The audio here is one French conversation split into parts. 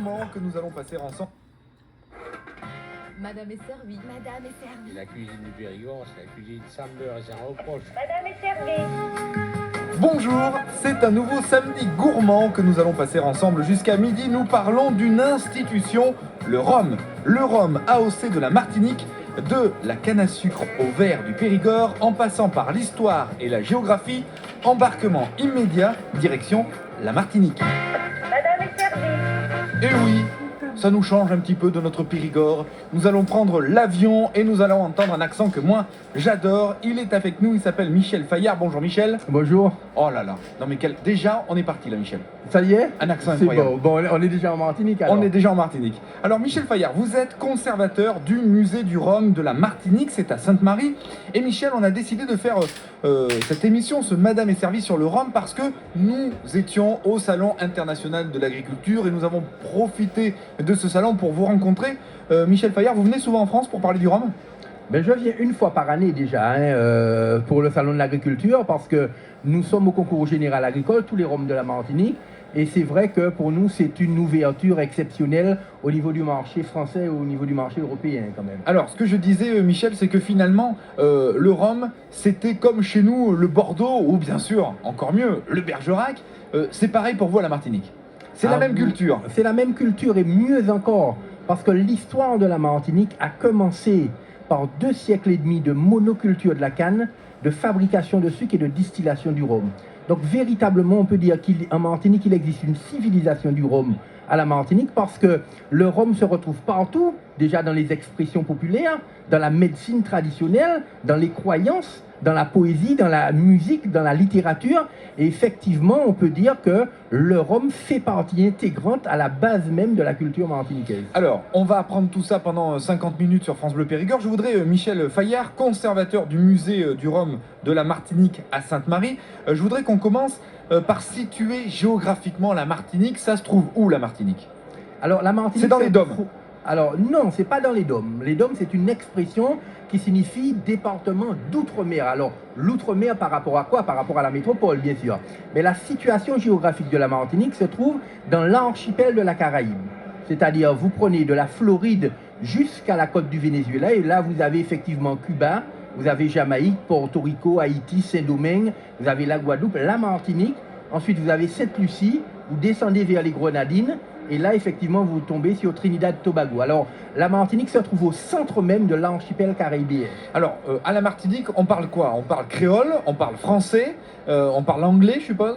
gourmand que nous allons passer ensemble. Madame est servie. Madame est servie. La cuisine du Périgord, c'est la cuisine sans beurre et sans reproche. Madame est servie. Bonjour, c'est un nouveau samedi gourmand que nous allons passer ensemble jusqu'à midi. Nous parlons d'une institution, le rhum. Le rhum AOC de la Martinique, de la canne à sucre au verre du Périgord, en passant par l'histoire et la géographie. Embarquement immédiat, direction la Martinique. Madame est servie. Et oui, ça nous change un petit peu de notre Périgord. Nous allons prendre l'avion et nous allons entendre un accent que moi j'adore. Il est avec nous, il s'appelle Michel Fayard. Bonjour Michel. Bonjour. Oh là là, non mais déjà on est parti là Michel. Ça y est? Un accent C'est incroyable. bon. Bon, on est déjà en Martinique alors. On est déjà en Martinique. Alors Michel Fayard, vous êtes conservateur du musée du rhum de la Martinique, c'est à Sainte-Marie. Et Michel, on a décidé de faire cette émission, ce Madame est servie sur le rhum, parce que nous étions au Salon international de l'agriculture et nous avons profité de ce salon pour vous rencontrer. Michel Fayard, vous venez souvent en France pour parler du rhum? Ben, je viens une fois par année déjà pour le Salon de l'agriculture parce que nous sommes au concours général agricole, tous les rhums de la Martinique. Et c'est vrai que pour nous, c'est une ouverture exceptionnelle au niveau du marché français et au niveau du marché européen quand même. Alors, ce que je disais, Michel, c'est que finalement, le rhum, c'était comme chez nous le Bordeaux, ou bien sûr, encore mieux, le Bergerac. C'est pareil pour vous à la Martinique. C'est la même culture. C'est la même culture et mieux encore, parce que l'histoire de la Martinique a commencé par 2 siècles et demi de monoculture de la canne, de fabrication de sucre et de distillation du rhum. Donc véritablement, on peut dire qu'en Martinique, il existe une civilisation du rhum à la Martinique parce que le rhum se retrouve partout, déjà dans les expressions populaires, dans la médecine traditionnelle, dans les croyances, dans la poésie, dans la musique, dans la littérature. Et effectivement, on peut dire que le rhum fait partie intégrante à la base même de la culture martiniquaise. Alors, on va apprendre tout ça pendant 50 minutes sur France Bleu Périgord. Je voudrais, Michel Fayard, conservateur du musée du rhum de la Martinique à Sainte-Marie, je voudrais qu'on commence par situer géographiquement la Martinique. Ça se trouve où la Martinique? Alors, la Martinique, c'est dans les dômes. Alors non, c'est pas dans les dômes. Les dômes, c'est une expression qui signifie département d'outre-mer. Alors l'outre-mer par rapport à quoi? Par rapport à la métropole, bien sûr. Mais la situation géographique de la Martinique se trouve dans l'archipel de la Caraïbe. C'est-à-dire, vous prenez de la Floride jusqu'à la côte du Venezuela, et là, vous avez effectivement Cuba, vous avez Jamaïque, Porto Rico, Haïti, Saint-Domingue, vous avez la Guadeloupe, la Martinique. Ensuite, vous avez Sainte-Lucie, vous descendez vers les Grenadines, et là, effectivement, vous tombez sur Trinidad-Tobago. Alors, la Martinique se trouve au centre même de l'archipel caribéen. Alors, à la Martinique, on parle quoi? On parle créole, on parle français, on parle anglais, je suppose?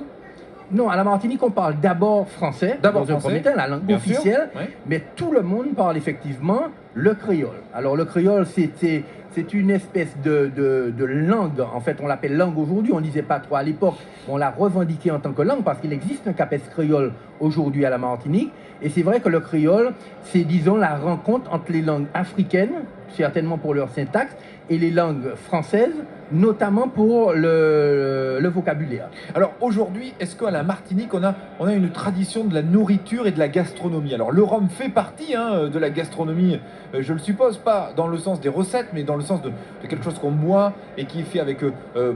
Non, à la Martinique, on parle d'abord français, d'abord dans un premier temps, la langue bien officielle, sûr, oui. Mais tout le monde parle effectivement le créole. Alors, le créole, c'est une espèce de langue, en fait, on l'appelle langue aujourd'hui, on ne disait pas trop à l'époque, on l'a revendiqué en tant que langue parce qu'il existe un CAPES créole aujourd'hui à la Martinique. Et c'est vrai que le créole, c'est, disons, la rencontre entre les langues africaines, certainement pour leur syntaxe, et les langues françaises, notamment pour le vocabulaire. Alors aujourd'hui, est-ce qu'à la Martinique, on a une tradition de la nourriture et de la gastronomie? Alors le rhum fait partie de la gastronomie, je le suppose, pas dans le sens des recettes, mais dans le sens de quelque chose qu'on boit et qui est fait avec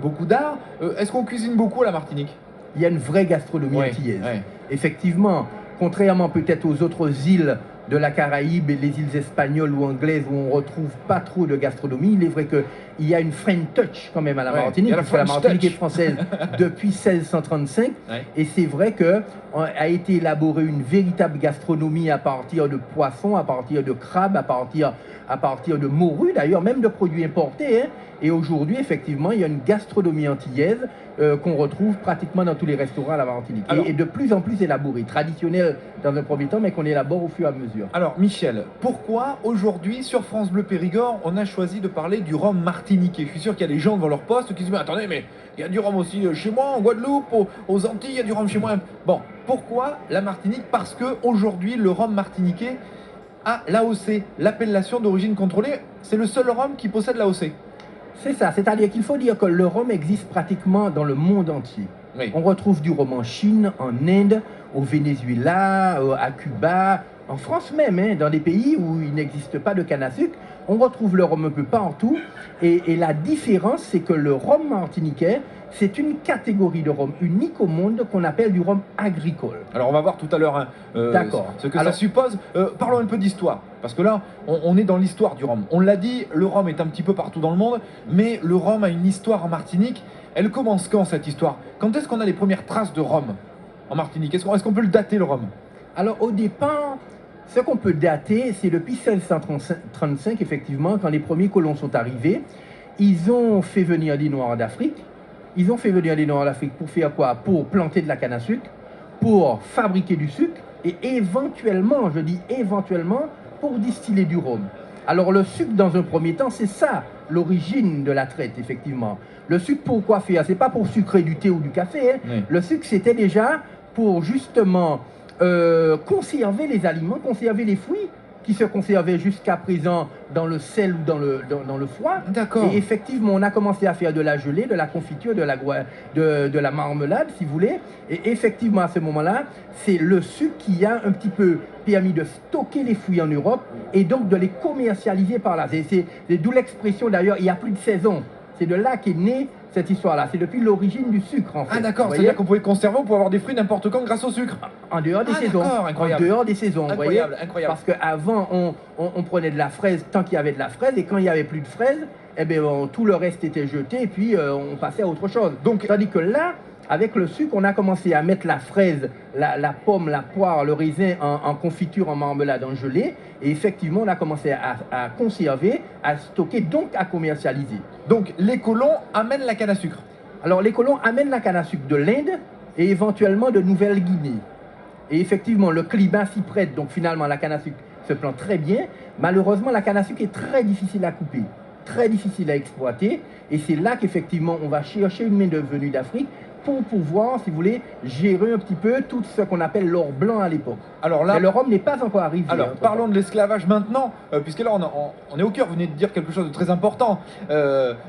beaucoup d'art. Est-ce qu'on cuisine beaucoup à la Martinique? Il y a une vraie gastronomie antillaise. Ouais. Effectivement, contrairement peut-être aux autres îles de la Caraïbe et les îles espagnoles ou anglaises où on ne retrouve pas trop de gastronomie, il est vrai qu'il y a une French touch quand même à la Martinique, parce que la Martinique est française depuis 1635, et c'est vrai qu'a été élaborée une véritable gastronomie à partir de poissons, à partir de crabes, à partir de morues, d'ailleurs même de produits importés. Et aujourd'hui, effectivement, il y a une gastronomie antillaise qu'on retrouve pratiquement dans tous les restaurants à la Martinique. Et de plus en plus élaborée, traditionnelle dans un premier temps, mais qu'on élabore au fur et à mesure. Alors Michel, pourquoi aujourd'hui sur France Bleu Périgord, on a choisi de parler du rhum martiniquais? Je suis sûr qu'il y a des gens devant leur poste qui se disent mais attendez, mais il y a du rhum aussi chez moi, en Guadeloupe, aux Antilles, il y a du rhum chez moi. Bon, pourquoi la Martinique? Parce que aujourd'hui, le rhum martiniquais a l'AOC, l'appellation d'origine contrôlée. C'est le seul rhum qui possède l'AOC. C'est ça, c'est-à-dire qu'il faut dire que le rhum existe pratiquement dans le monde entier. Oui. On retrouve du rhum en Chine, en Inde, au Venezuela, à Cuba, en France même, dans des pays où il n'existe pas de canne à sucre. On retrouve le rhum un peu partout. Et la différence, c'est que le rhum martiniquais, c'est une catégorie de rhum unique au monde qu'on appelle du rhum agricole. Alors on va voir tout à l'heure D'accord. ce que Alors- ça suppose. Parlons un peu d'histoire, parce que là, on est dans l'histoire du rhum. On l'a dit, le rhum est un petit peu partout dans le monde, mais le rhum a une histoire en Martinique. Elle commence quand, cette histoire? Quand est-ce qu'on a les premières traces de rhum en Martinique? Est-ce qu'on peut le dater, le rhum? Alors au départ, ce qu'on peut dater, c'est depuis 1635, effectivement, quand les premiers colons sont arrivés. Ils ont fait venir des Noirs d'Afrique. Ils ont fait venir des Noirs d'Afrique pour faire quoi? Pour planter de la canne à sucre, pour fabriquer du sucre et éventuellement, je dis éventuellement, pour distiller du rhum. Alors le sucre, dans un premier temps, c'est ça l'origine de la traite, effectivement. Le sucre, pourquoi faire? C'est pas pour sucrer du thé ou du café. Hein. Oui. Le sucre, c'était déjà pour justement conserver les aliments, conserver les fruits qui se conservaient jusqu'à présent dans le sel ou dans le froid. D'accord. Et effectivement, on a commencé à faire de la gelée, de la confiture, de la marmelade, si vous voulez. Et effectivement, à ce moment-là, c'est le sucre qui a un petit peu permis de stocker les fruits en Europe et donc de les commercialiser par là. C'est d'où l'expression, d'ailleurs, il y a plus de 16 ans. C'est de là qu'est née cette histoire-là. C'est depuis l'origine du sucre, en fait. Ah d'accord, Vous c'est-à-dire voyez, qu'on pouvait conserver, on pouvait avoir des fruits n'importe quand grâce au sucre. en dehors des Ah, saisons. d'accord, incroyable. En dehors des saisons, vous voyez. Incroyable, incroyable. Parce qu'avant, on prenait de la fraise tant qu'il y avait de la fraise, et quand il n'y avait plus de fraise, eh bien, tout le reste était jeté, et puis on passait à autre chose. Donc- Tandis que là, avec le sucre, on a commencé à mettre la fraise, la pomme, la poire, le raisin en confiture, en marmelade, en gelée, et effectivement, on a commencé à conserver, à stocker, donc à commercialiser. Donc les colons amènent la canne à sucre. Alors, les colons amènent la canne à sucre de l'Inde et éventuellement de Nouvelle-Guinée. Et effectivement, le climat s'y prête, donc finalement, la canne à sucre se plante très bien. Malheureusement, la canne à sucre est très difficile à couper, très difficile à exploiter. Et c'est là qu'effectivement, on va chercher une main-d'œuvre venue d'Afrique pour pouvoir, si vous voulez, gérer un petit peu tout ce qu'on appelle l'or blanc à l'époque. Alors là, Mais le rhum n'est pas encore arrivé. alors, entre-temps. parlons de l'esclavage maintenant, puisque là, on est au cœur, vous venez de dire quelque chose de très important.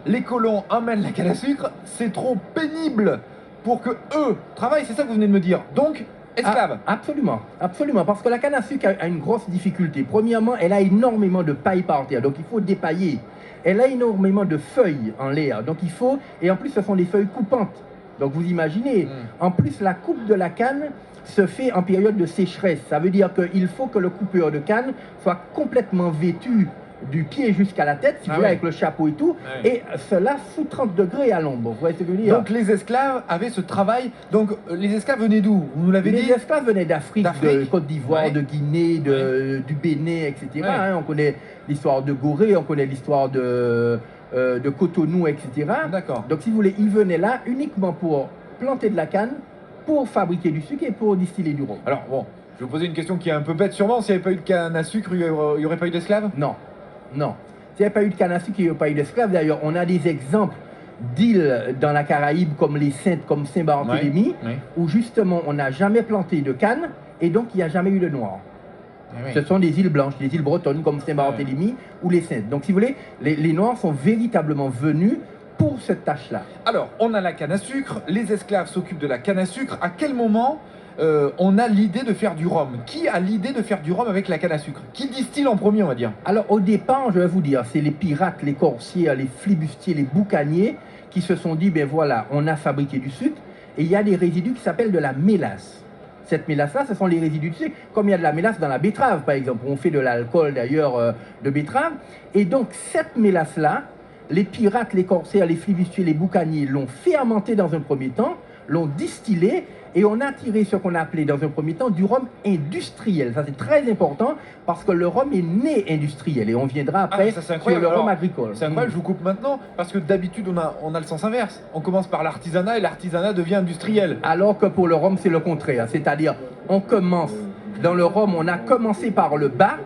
Les colons amènent la canne à sucre, c'est trop pénible pour que eux travaillent, c'est ça que vous venez de me dire. Donc, esclaves. Ah, absolument, absolument, parce que la canne à sucre a une grosse difficulté. Premièrement, elle a énormément de paille par terre, donc il faut dépailler. Elle a énormément de feuilles en l'air, donc il faut, et en plus ce sont des feuilles coupantes. Donc vous imaginez, en plus la coupe de la canne se fait en période de sécheresse. Ça veut dire qu'il faut que le coupeur de canne soit complètement vêtu du pied jusqu'à la tête, si vous voulez, oui. avec le chapeau et tout, Ah oui. et cela sous 30 degrés à l'ombre. Vous voyez ce que je veux dire? Donc les esclaves avaient ce travail. Donc les esclaves venaient d'où? Vous nous l'avez dit. Les esclaves venaient d'Afrique, de D'Afrique. Côte d'Ivoire, Ouais. de Guinée, du Bénin, etc. Ouais. Hein, on connaît l'histoire de Gorée, on connaît l'histoire de Cotonou, etc. D'accord. Donc si vous voulez, ils venaient là uniquement pour planter de la canne, pour fabriquer du sucre et pour distiller du rhum. Alors bon, je vais vous poser une question qui est un peu bête sûrement. S'il n'y avait pas eu de canne à sucre, il n'y aurait pas eu d'esclaves? Non, non. S'il n'y avait pas eu de canne à sucre, il n'y aurait pas eu d'esclaves. D'ailleurs, on a des exemples d'îles dans la Caraïbe comme les Saintes, comme Saint-Barthélemy, Ouais. où justement on n'a jamais planté de canne et donc il n'y a jamais eu de noir. Ce sont des îles blanches, des îles bretonnes comme Saint-Barthélemy ou les Saintes. Donc si vous voulez, les Noirs sont véritablement venus pour cette tâche-là. Alors, on a la canne à sucre, les esclaves s'occupent de la canne à sucre. À quel moment on a l'idée de faire du rhum? Qui a l'idée de faire du rhum avec la canne à sucre? Qui distille en premier, on va dire? Alors au départ, je vais vous dire, c'est les pirates, les corsaires, les flibustiers, les boucaniers qui se sont dit, ben voilà, on a fabriqué du sucre et il y a des résidus qui s'appellent de la mélasse. Cette mélasse-là, ce sont les résidus de sucre, comme il y a de la mélasse dans la betterave, par exemple. On fait de l'alcool, d'ailleurs, de betterave. Et donc, cette mélasse-là, les pirates, les corsaires, les flibustiers, les boucaniers l'ont fermenté dans un premier temps, l'ont distillé, et on a tiré ce qu'on a appelé dans un premier temps du rhum industriel. Ça, c'est très important, parce que le rhum est né industriel, et on viendra après ça, c'est sur incroyable. le rhum Alors, agricole. C'est incroyable, je vous coupe maintenant, parce que d'habitude, on a le sens inverse. On commence par l'artisanat et l'artisanat devient industriel. Alors que pour le rhum, c'est le contraire. C'est-à-dire, on commence, dans le rhum, on a commencé par le bas,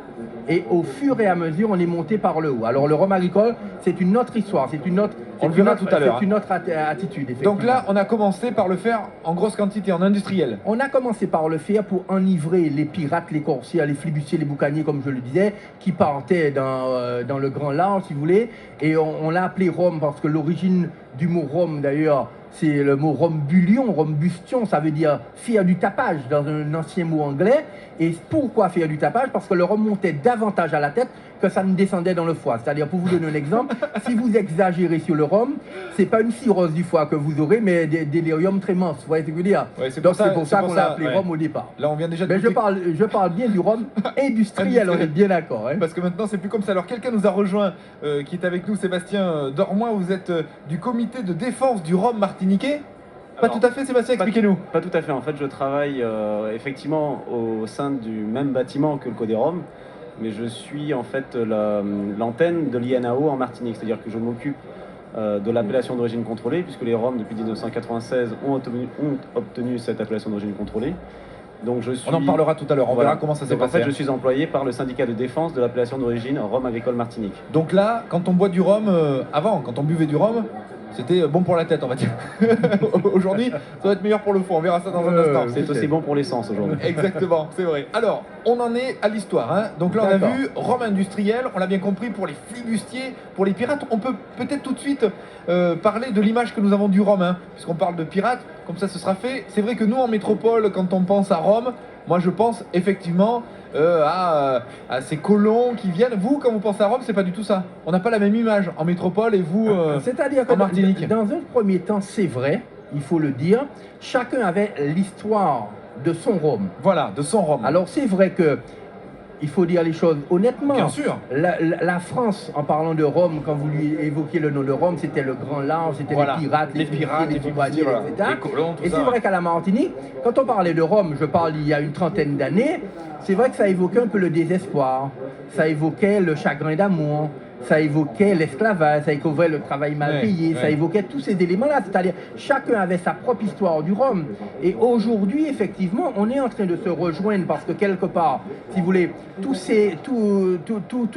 et au fur et à mesure, on est monté par le haut. Alors le rhum agricole, c'est une autre histoire, c'est une autre, On le verra tout à l'heure, c'est une autre attitude. Donc là, effectivement. on a commencé par le faire en grosse quantité, en industriel. On a commencé par le faire pour enivrer les pirates, les corsaires, les flibustiers, les boucaniers, comme je le disais, qui partaient dans le grand large, si vous voulez. Et on l'a appelé rhum parce que l'origine du mot rhum, d'ailleurs, c'est le mot rhumbulion, rhumbustion, ça veut dire faire du tapage dans un ancien mot anglais. Et pourquoi faire du tapage? Parce que le rhum montait davantage à la tête que ça nous descendait dans le foie. C'est-à-dire, pour vous donner un exemple, si vous exagérez sur le rhum, c'est pas une cirrhose du foie que vous aurez, mais des déliriums tremens. Vous voyez ce que je veux dire? Ouais, c'est Donc pour ça- c'est pour c'est ça pour qu'on ça, l'a appelé ouais. rhum au départ. Là, on vient déjà de Mais je goûter. parle bien du rhum industriel, on est bien d'accord. Hein. Parce que maintenant, c'est plus comme ça. Alors, quelqu'un nous a rejoint, qui est avec nous, Sébastien Dormois. Vous êtes du comité de défense du rhum martiniquais. Pas Alors, tout à fait, Sébastien, expliquez-nous. Pas tout à fait. En fait, je travaille effectivement au sein du même bâtiment que le Codérom, mais je suis en fait l'antenne de l'INAO en Martinique. C'est-à-dire que je m'occupe de l'appellation d'origine contrôlée, puisque les Roms, depuis 1996, ont obtenu cette appellation d'origine contrôlée. Donc je suis... On en parlera tout à l'heure. On Voilà. verra comment ça s'est Donc, en passé. fait, je suis employé par le syndicat de défense de l'appellation d'origine Rhum Agricole Martinique. Donc là, quand on boit du rhum, avant, quand on buvait du rhum, c'était bon pour la tête, on va dire. Aujourd'hui, ça va être meilleur pour le foie. On verra ça dans un instant. C'est aussi bon pour l'essence aujourd'hui. Exactement, c'est vrai. Alors, on en est à l'histoire. Hein. Donc là, on a D'accord. vu rhum industriel, on l'a bien compris, pour les flibustiers, pour les pirates. On peut peut-être tout de suite parler de l'image que nous avons du rhum, hein, puisqu'on parle de pirates, comme ça ce sera fait. C'est vrai que nous, en métropole, quand on pense à Rome, moi je pense effectivement à ces colons qui viennent. Vous, quand vous pensez à Rome, c'est pas du tout ça. On n'a pas la même image en métropole et vous C'est-à-dire que en Martinique. dans un premier temps, c'est vrai, il faut le dire, chacun avait l'histoire de son rhum. Voilà, de son Rome. Alors c'est vrai que il faut dire les choses honnêtement. Bien sûr. La France, en parlant de Rome, quand vous lui évoquiez le nom de Rome, c'était le grand large, c'était Voilà. les pirates, Les pirates, les compagnies, flibustiers, voilà. etc. Les colons, tout Et ça, c'est ouais. vrai qu'à la Martinique, quand on parlait de Rome, je parle il y a une trentaine d'années, c'est vrai que ça évoquait un peu le désespoir, ça évoquait le chagrin d'amour, ça évoquait l'esclavage, ça évoquait le travail mal Ouais, payé, ça ouais. évoquait tous ces éléments-là. C'est-à-dire, chacun avait sa propre histoire du Rhum. Et aujourd'hui, effectivement, on est en train de se rejoindre parce que quelque part, si vous voulez, toute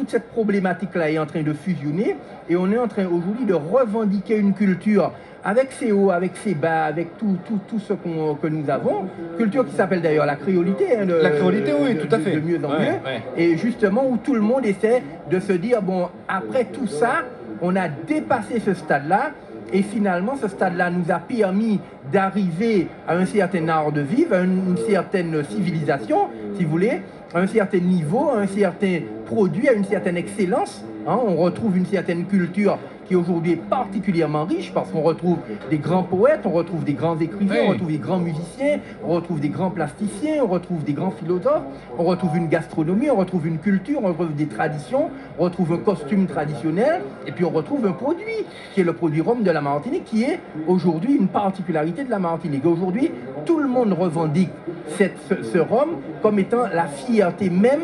cette problématique-là est en train de fusionner et on est en train aujourd'hui de revendiquer une culture avec ses hauts, avec ses bas, avec tout ce que nous avons. Culture qui s'appelle d'ailleurs la créolité. Hein, La créolité, oui, tout à fait. De mieux en Ouais, mieux. ouais. Et justement, où tout le monde essaie de se dire, bon, après tout ça, on a dépassé ce stade-là. Et finalement, ce stade-là nous a permis d'arriver à un certain art de vivre, à une certaine civilisation, si vous voulez, à un certain niveau, à un certain produit, à une certaine excellence. Hein, on retrouve une certaine culture qui aujourd'hui est particulièrement riche parce qu'on retrouve des grands poètes, on retrouve des grands écrivains, Oui. on retrouve des grands musiciens, on retrouve des grands plasticiens, on retrouve des grands philosophes, on retrouve une gastronomie, on retrouve une culture, on retrouve des traditions, on retrouve un costume traditionnel et puis on retrouve un produit qui est le produit rhum de la Martinique qui est aujourd'hui une particularité de la Martinique. Aujourd'hui, tout le monde revendique ce rhum comme étant la fierté même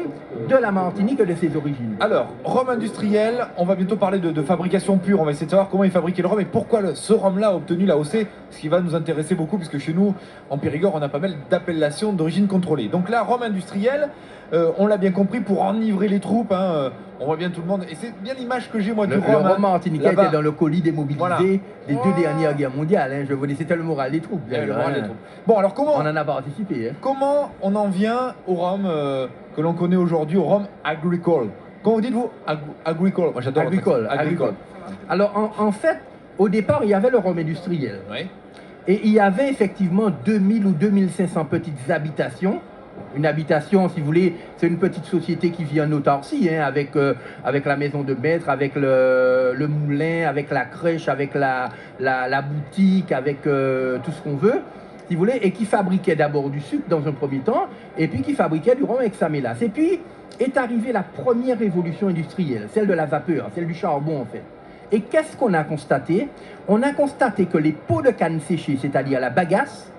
de la Martinique et de ses origines. Alors, rhum industriel, on va bientôt parler de fabrication pure. On va essayer de savoir comment ils fabriquaient le rhum et pourquoi ce rhum-là a obtenu l'AOC, ce qui va nous intéresser beaucoup, puisque chez nous, en Périgord, on a pas mal d'appellations d'origine contrôlée. Donc là, rhum industriel, on l'a bien compris, pour enivrer les troupes, hein, on voit bien tout le monde. Et c'est bien l'image que j'ai, moi, du Le rhum. rhum martiniquais là-bas. était dans le colis démobilisé Voilà. des deux dernières guerres mondiales. Hein, je vous dis, c'était le moral des troupes. Le d'ailleurs, moral hein. des troupes. Bon, alors On en a participé. Hein. comment on en vient au rhum que l'on connaît aujourd'hui, au rhum agricole? Comment dites-vous agricole? Moi, j'adore votre Agricole, accent. agricole. Alors, en fait, au départ, il y avait le rhum industriel. Oui. Et il y avait effectivement 2000 ou 2500 petites habitations. Une habitation, si vous voulez, c'est une petite société qui vit en autarcie, hein, avec la maison de maître, avec le moulin, avec la crèche, avec la boutique, avec tout ce qu'on veut, si vous voulez, et qui fabriquait d'abord du sucre dans un premier temps, et puis qui fabriquait du rhum avec sa mélasse. Et puis est arrivée la première révolution industrielle, celle de la vapeur, celle du charbon en fait. Et qu'est-ce qu'on a constaté? On a constaté que les pots de canne séchée, c'est-à-dire la bagasse,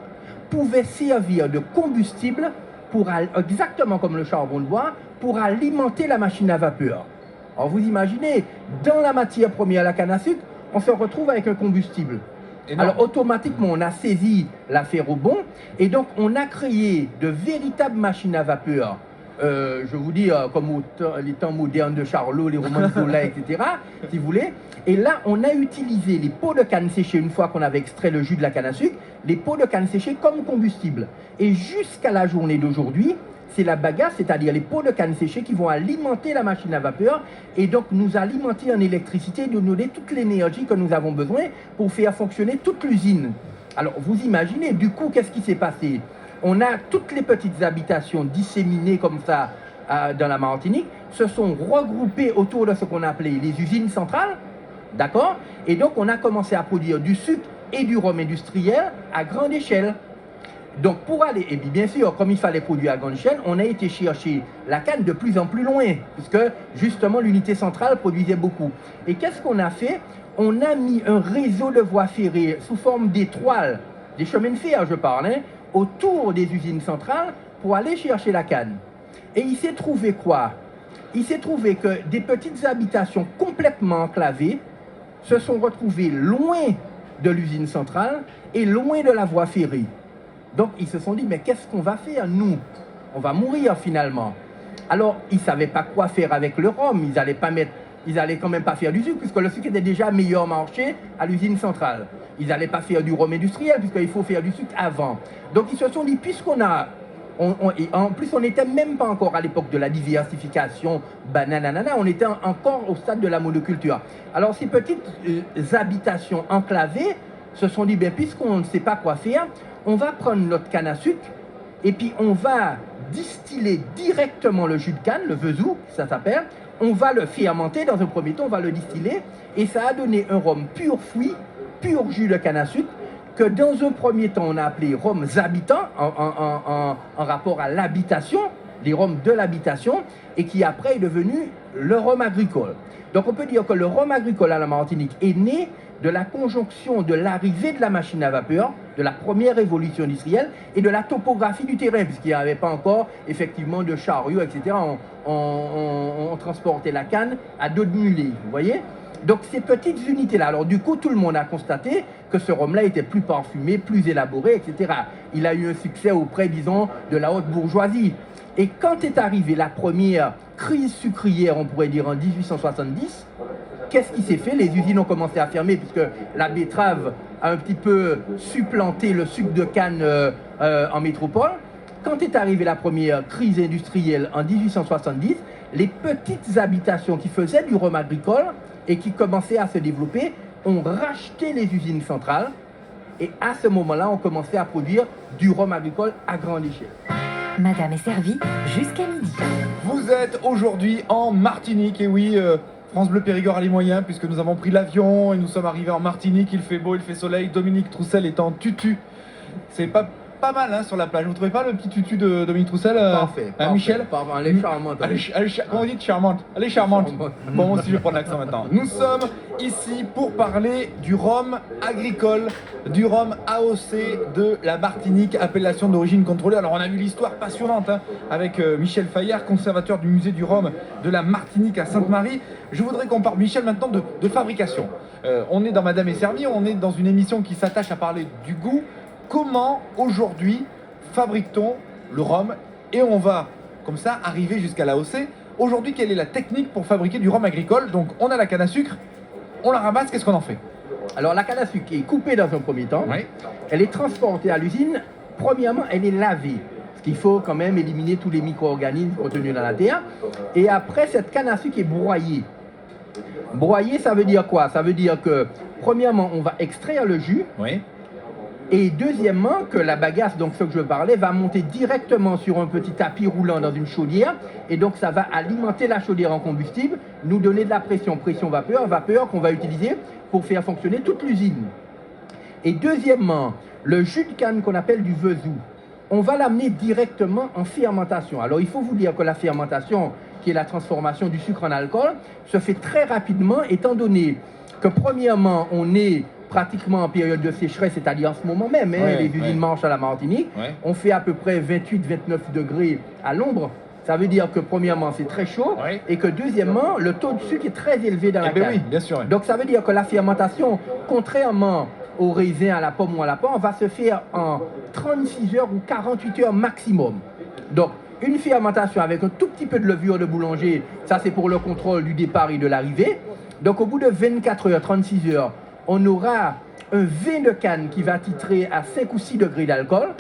pouvaient servir de combustible exactement comme le charbon de bois, pour alimenter la machine à vapeur. Alors vous imaginez, dans la matière première, la canne à sucre, on se retrouve avec un combustible. Énorme. Alors automatiquement, on a saisi l'affaire au bon, et donc on a créé de véritables machines à vapeur. Je vous dis, comme les temps modernes de Charlot, les romans de Zola, etc., si vous voulez. Et là, on a utilisé les pots de canne séchée, une fois qu'on avait extrait le jus de la canne à sucre, les pots de canne séchée comme combustible. Et jusqu'à la journée d'aujourd'hui, c'est la bagasse, c'est-à-dire les pots de canne séchée qui vont alimenter la machine à vapeur et donc nous alimenter en électricité, nous donner toute l'énergie que nous avons besoin pour faire fonctionner toute l'usine. Alors, vous imaginez, du coup, qu'est-ce qui s'est passé? On a toutes les petites habitations disséminées comme ça dans la Martinique se sont regroupés autour de ce qu'on appelait les usines centrales, d'accord? Et donc on a commencé à produire du sucre et du rhum industriel à grande échelle. Donc pour aller, et bien sûr, comme il fallait produire à grande échelle, on a été chercher la canne de plus en plus loin, puisque justement l'unité centrale produisait beaucoup. Et qu'est-ce qu'on a fait? On a mis un réseau de voies ferrées sous forme d'étoiles, des chemins de fer je parle, hein, autour des usines centrales pour aller chercher la canne. Et il s'est trouvé quoi? Il s'est trouvé que des petites habitations complètement enclavées se sont retrouvées loin de l'usine centrale et loin de la voie ferrée. Donc ils se sont dit, mais qu'est-ce qu'on va faire nous? On va mourir finalement. Alors ils ne savaient pas quoi faire avec le rhum, ils allaient quand même pas faire du sucre, puisque le sucre était déjà meilleur marché à l'usine centrale. Ils n'allaient pas faire du rhum industriel, puisqu'il faut faire du sucre avant. Donc ils se sont dit, puisqu'on a... et en plus, on n'était même pas encore à l'époque de la diversification, bananana, on était encore au stade de la monoculture. Alors ces petites habitations enclavées se sont dit, ben, puisqu'on ne sait pas quoi faire, on va prendre notre canne à sucre et puis on va distiller directement le jus de canne, le vezou, ça s'appelle. On va le fermenter dans un premier temps, on va le distiller et ça a donné un rhum pur fruit, pur jus de canne à sucre que dans un premier temps on a appelé rhum habitant en rapport à l'habitation, les rhums de l'habitation et qui après est devenu le rhum agricole. Donc on peut dire que le rhum agricole à la Martinique est né de la conjonction de l'arrivée de la machine à vapeur, de la première révolution industrielle et de la topographie du terrain, puisqu'il n'y avait pas encore effectivement de chariots, etc. On transportait la canne à dos de mulet, vous voyez? Donc ces petites unités-là, alors du coup tout le monde a constaté que ce rhum-là était plus parfumé, plus élaboré, etc. Il a eu un succès auprès, disons, de la haute bourgeoisie. Et quand est arrivée la première crise sucrière, on pourrait dire en 1870, qu'est-ce qui s'est fait? Les usines ont commencé à fermer puisque la betterave a un petit peu supplanté le sucre de canne en métropole. Quand est arrivée la première crise industrielle en 1870, les petites habitations qui faisaient du rhum agricole et qui commençaient à se développer ont racheté les usines centrales et à ce moment-là, on commençait à produire du rhum agricole à grande échelle. Madame est servie jusqu'à midi. Vous êtes aujourd'hui en Martinique, et oui, France Bleu Périgord a les moyens, puisque nous avons pris l'avion et nous sommes arrivés en Martinique. Il fait beau, il fait soleil. Dominique Troussel est en tutu. C'est pas mal hein, sur la plage. Vous trouvez pas le petit tutu de Dominique Troussel Parfait. Michel Parfait, elle est charmante. Comment vous dites charmante? Elle est charmante. Bon, moi aussi je vais prendre l'accent maintenant. Nous sommes ici pour parler du rhum agricole, du rhum AOC de la Martinique, appellation d'origine contrôlée. Alors on a vu l'histoire passionnante hein, avec Michel Fayard, conservateur du musée du rhum de la Martinique à Sainte-Marie. Je voudrais qu'on parle, Michel, maintenant de fabrication. On est dans Madame est servie, on est dans une émission qui s'attache à parler du goût. Comment aujourd'hui fabrique-t-on le rhum? Et on va comme ça arriver jusqu'à l'AOC. Aujourd'hui, quelle est la technique pour fabriquer du rhum agricole? Donc on a la canne à sucre, on la ramasse, qu'est-ce qu'on en fait? Alors la canne à sucre est coupée dans un premier temps, Oui. elle est transportée à l'usine. Premièrement, elle est lavée, parce qu'il faut quand même éliminer tous les micro-organismes contenus dans la terre. Et après, cette canne à sucre est broyée. Broyer, ça veut dire quoi? Ça veut dire que premièrement, on va extraire le jus. Oui. Et deuxièmement, que la bagasse, donc ce que je parlais, va monter directement sur un petit tapis roulant dans une chaudière. Et donc ça va alimenter la chaudière en combustible, nous donner de la pression, pression-vapeur, vapeur qu'on va utiliser pour faire fonctionner toute l'usine. Et deuxièmement, le jus de canne qu'on appelle du vezou, on va l'amener directement en fermentation. Alors il faut vous dire que la fermentation, qui est la transformation du sucre en alcool, se fait très rapidement, étant donné que premièrement, on est pratiquement en période de sécheresse, c'est-à-dire en ce moment même, hein, les usines marchent à la Martinique, on fait à peu près 28-29 degrés à l'ombre. Ça veut dire que premièrement c'est très chaud et que deuxièmement le taux de sucre est très élevé dans la canne. Oui, bien sûr. Donc ça veut dire que la fermentation, contrairement au raisin, à la pomme ou à la pomme, va se faire en 36 heures ou 48 heures maximum. Donc une fermentation avec un tout petit peu de levure de boulanger, ça c'est pour le contrôle du départ et de l'arrivée. Donc au bout de 24 heures, 36 heures, on aura un vin de canne qui va titrer à 5 ou 6 degrés d'alcool,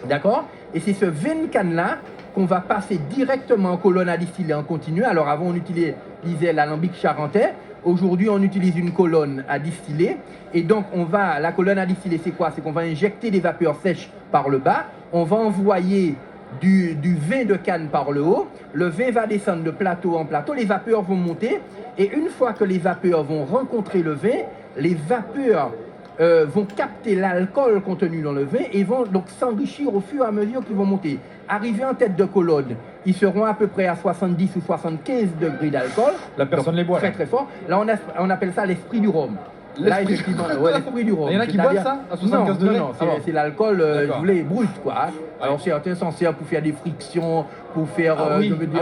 d'accord? Et c'est ce vin de canne-là qu'on va passer directement en colonne à distiller en continu. Alors avant, on utilisait l'alambic charentais. Aujourd'hui, on utilise une colonne à distiller. Et donc, la colonne à distiller, c'est quoi? C'est qu'on va injecter des vapeurs sèches par le bas. On va envoyer du vin de canne par le haut. Le vin va descendre de plateau en plateau, les vapeurs vont monter. Et une fois que les vapeurs vont rencontrer le vin, les vapeurs vont capter l'alcool contenu dans le vin et vont donc s'enrichir au fur et à mesure qu'ils vont monter. Arrivés en tête de colonne, ils seront à peu près à 70 ou 75 degrés d'alcool. La personne donc les boit. très très fort. Là, on appelle ça l'esprit du rhum. Là, effectivement, ouais, l'esprit du rhum. Il y en a qui boivent ça à 75 degrés? Non, Ah bon. c'est l'alcool, D'accord. je voulais, brut, quoi. Hein. Alors, certains s'en servent pour faire des frictions, pour faire, Oui, je veux dire,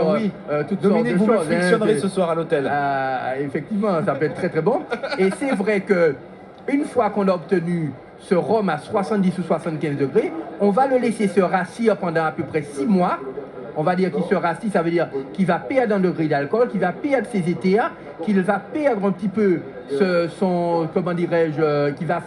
toutes Dominique, sortes vous de me choses. frictionnerez hein, ce soir à l'hôtel. Effectivement, ça peut être très très bon. Et c'est vrai que une fois qu'on a obtenu ce rhum à 70 ou 75 degrés, on va le laisser se rassir pendant à peu près 6 mois. On va dire qu'il se rassit, ça veut dire qu'il va perdre un degré d'alcool, qu'il va perdre ses éthers, qu'il va perdre un petit peu comment dirais-je, qu'il va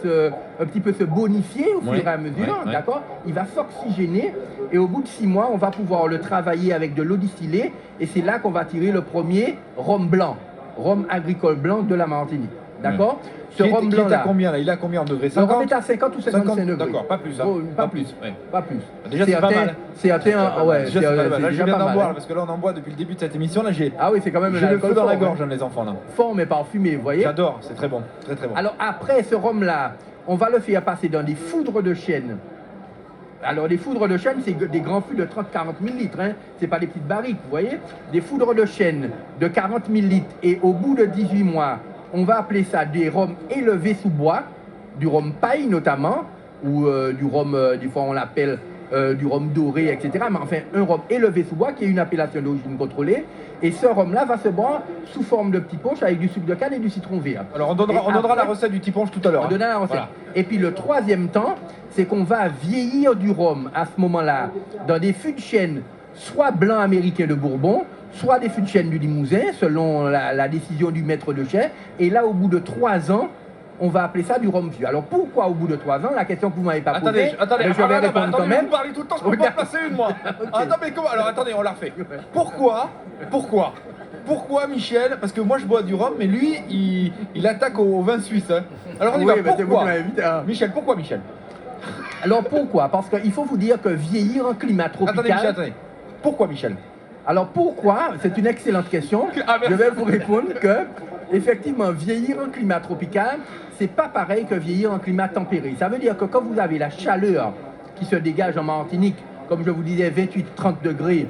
un petit peu se bonifier au fur et à mesure, d'accord? Il va s'oxygéner et au bout de 6 mois, on va pouvoir le travailler avec de l'eau distillée et c'est là qu'on va tirer le premier rhum blanc, rhum agricole blanc de la Martinique, d'accord? Ce rhum blanc est à combien là? Il est à combien en degrés? Le rhum 50? est à 50 ou 55 degrés. D'accord, pas plus. Hein. Bon, pas plus. Ouais. Pas plus. Déjà, c'est pas mal. C'est atteint, ouais, Déjà, c'est pas mal. Là, je déjà viens pas d'en mal, boire hein. parce que là, on en boit depuis le début de cette émission. Là, j'ai Ah oui, c'est quand même le feu alcool dans la fort, gorge, hein. hein, les enfants là. Fort mais parfumé, vous voyez. J'adore, c'est très bon, très très bon. Alors après ce rhum-là, on va le faire passer dans des foudres de chêne. Alors les foudres de chêne, c'est des grands fûts de 30-40 000 litres, hein. C'est pas des petites barriques, vous voyez. Des foudres de chêne de 40 000 litres et au bout de 18 mois, on va appeler ça des rhums élevés sous bois, du rhum paille notamment, ou du rhum, des fois on l'appelle du rhum doré, etc. Mais enfin, un rhum élevé sous bois qui est une appellation d'origine contrôlée. Et ce rhum-là va se boire sous forme de petits punch avec du sucre de canne et du citron vert. Alors on donnera la recette du tiponge tout à l'heure. On donnera la recette. Voilà. Et puis le troisième temps, c'est qu'on va vieillir du rhum à ce moment-là dans des fûts de chêne, soit blanc américain de Bourbon, soit des fûts de chêne du Limousin, selon la décision du maître de chai. Et là, au bout de 3 ans, on va appeler ça du rhum vieux. Alors pourquoi au bout de 3 ans? La question que vous m'avez pas posée, Attendez, je vais répondre quand même. vous parlez tout le temps, je peux pas en placer une moi. Attends, mais comment? Alors attendez, on la refait. Pourquoi Michel? Parce que moi je bois du rhum, mais lui il attaque au vin suisse. Hein. Alors on y va. Oui, mais c'est vous Pourquoi qui m'avez invité, hein. Michel, pourquoi Michel? Alors pourquoi? Parce qu'il faut vous dire que vieillir en climat tropical... Attendez Michel, attendez. Pourquoi Michel? Alors pourquoi? C'est une excellente question. Ah, merci. Je vais vous répondre que, effectivement, vieillir en climat tropical, c'est pas pareil que vieillir en climat tempéré. Ça veut dire que quand vous avez la chaleur qui se dégage en Martinique, comme je vous disais, 28-30 degrés,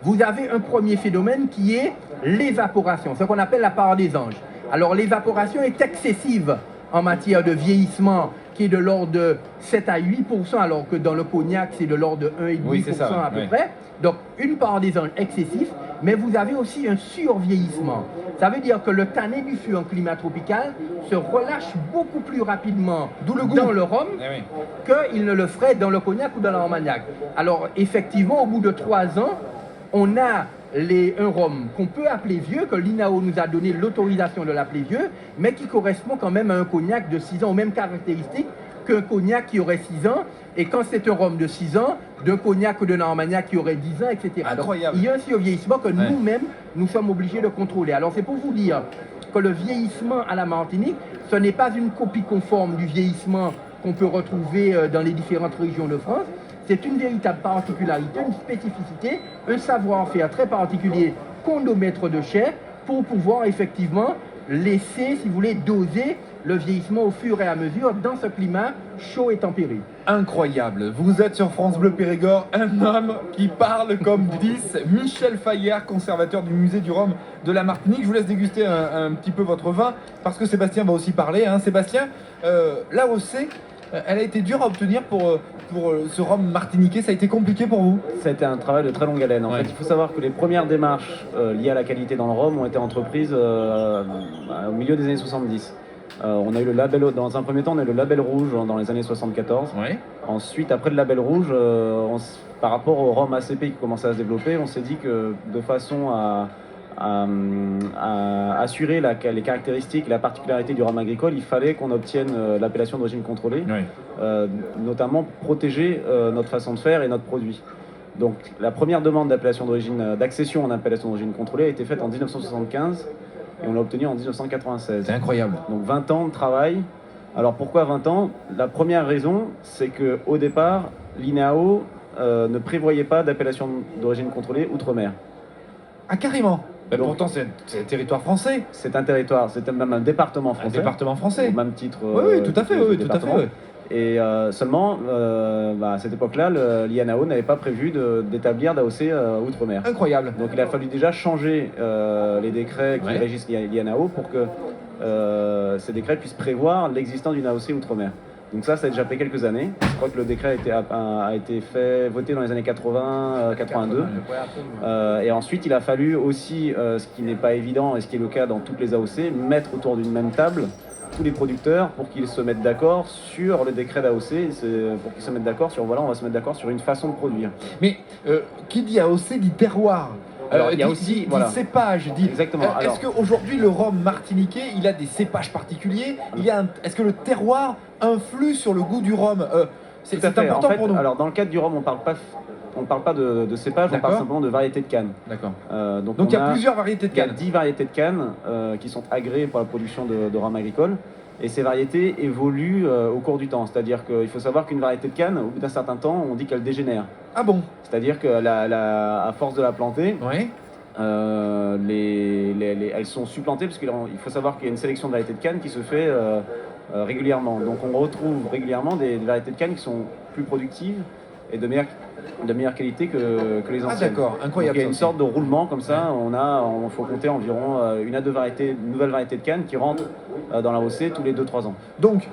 vous avez un premier phénomène qui est l'évaporation, ce qu'on appelle la part des anges. Alors l'évaporation est excessive en matière de vieillissement, qui est de l'ordre de 7 à 8%, alors que dans le cognac, c'est de l'ordre de 1,5% Oui, c'est ça, à peu ouais. près. Donc, une part des anges excessif, mais vous avez aussi un survieillissement. Ça veut dire que le tannin du fût en climat tropical se relâche beaucoup plus rapidement D'où le goût. dans le rhum Eh oui. qu'il ne le ferait dans le cognac ou dans l'armagnac. Alors, effectivement, au bout de 3 ans, on a un rhum qu'on peut appeler vieux, que l'INAO nous a donné l'autorisation de l'appeler vieux, mais qui correspond quand même à un cognac de 6 ans, aux mêmes caractéristiques qu'un cognac qui aurait 6 ans, et quand c'est un rhum de 6 ans, d'un cognac ou d'un armagnac qui aurait 10 ans, etc. Incroyable. Donc, il y a un survieillissement que nous-mêmes, nous sommes obligés de contrôler. Alors c'est pour vous dire que le vieillissement à la Martinique, ce n'est pas une copie conforme du vieillissement qu'on peut retrouver dans les différentes régions de France. C'est une véritable particularité, une spécificité, un savoir-faire très particulier qu'ont nos maîtres de chai pour pouvoir effectivement laisser, si vous voulez, doser le vieillissement au fur et à mesure dans ce climat chaud et tempéré. Incroyable. Vous êtes sur France Bleu Périgord, un homme qui parle comme 10, Michel Fayard, conservateur du musée du rhum de la Martinique. Je vous laisse déguster un petit peu votre vin parce que Sébastien va aussi parler. Hein. Sébastien, l'AOC, elle a été dure à obtenir pour ce rhum martiniquais. Ça a été compliqué pour vous? Ça a été un travail de très longue haleine. En fait, il faut savoir que les premières démarches liées à la qualité dans le rhum ont été entreprises au milieu des années 70. On a eu le label, dans un premier temps, on a eu le label rouge dans les années 74. Oui. Ensuite, après le label rouge, par rapport au rhum ACP qui commençait à se développer, on s'est dit que de façon à assurer les caractéristiques et la particularité du rhum agricole, il fallait qu'on obtienne l'appellation d'origine contrôlée, notamment pour protéger notre façon de faire et notre produit. Donc la première demande d'accession en appellation d'origine contrôlée a été faite en 1975 et on l'a obtenue en 1996. C'est incroyable. Donc 20 ans de travail. Alors pourquoi 20 ans? La première raison, c'est qu'au départ, l'INAO ne prévoyait pas d'appellation d'origine contrôlée outre-mer. Ah, carrément. Bah, Donc- pourtant, c'est un territoire français. C'est un territoire, c'est même un département Un français. département français. Au même titre. Oui, tout à fait. que Oui, le tout à fait. département. Oui. Et seulement, à cette époque-là, l'INAO n'avait pas prévu d'établir d'AOC outre-mer. Incroyable. Donc il a fallu déjà changer les décrets qui Ouais. régissent l'INAO pour que ces décrets puissent prévoir l'existence d'une AOC outre-mer. Donc ça a déjà pris quelques années. Je crois que le décret a été voté dans les années 80, 82. Et ensuite, il a fallu aussi, ce qui n'est pas évident et ce qui est le cas dans toutes les AOC, mettre autour d'une même table tous les producteurs pour qu'ils se mettent d'accord sur le décret d'AOC, pour qu'ils se mettent d'accord sur, voilà, on va se mettre d'accord sur une façon de produire. Mais qui dit AOC dit terroir. Alors, il y a dit- aussi, dit voilà. cépage. Exactement. Est-ce qu'aujourd'hui le rhum martiniquais, il a des cépages particuliers? Est-ce que le terroir influe sur le goût du rhum? C'est Tout à fait. important En fait, pour nous. alors dans le cadre du rhum, on parle pas de cépage, on D'accord. parle simplement de variété de canne. D'accord. Donc Donc il y on a plusieurs variétés de Il y a cannes. 10 variétés de cannes qui sont agréées pour la production de rhum agricole. Et ces variétés évoluent au cours du temps. C'est-à-dire qu'il faut savoir qu'une variété de canne, au bout d'un certain temps, on dit qu'elle dégénère. Ah bon? C'est-à-dire qu'à force de la planter, Oui. elles sont supplantées, parce qu'il faut savoir qu'il y a une sélection de variétés de canne qui se fait régulièrement. Donc on retrouve régulièrement des variétés de canne qui sont plus productives et de meilleure qualité que les Ah anciennes. d'accord, Donc, incroyable. il y a ça une aussi. sorte de roulement comme ça. Il faut compter environ une à deux nouvelles variétés de canne qui rentrent dans la OC tous les 2-3 ans. Donc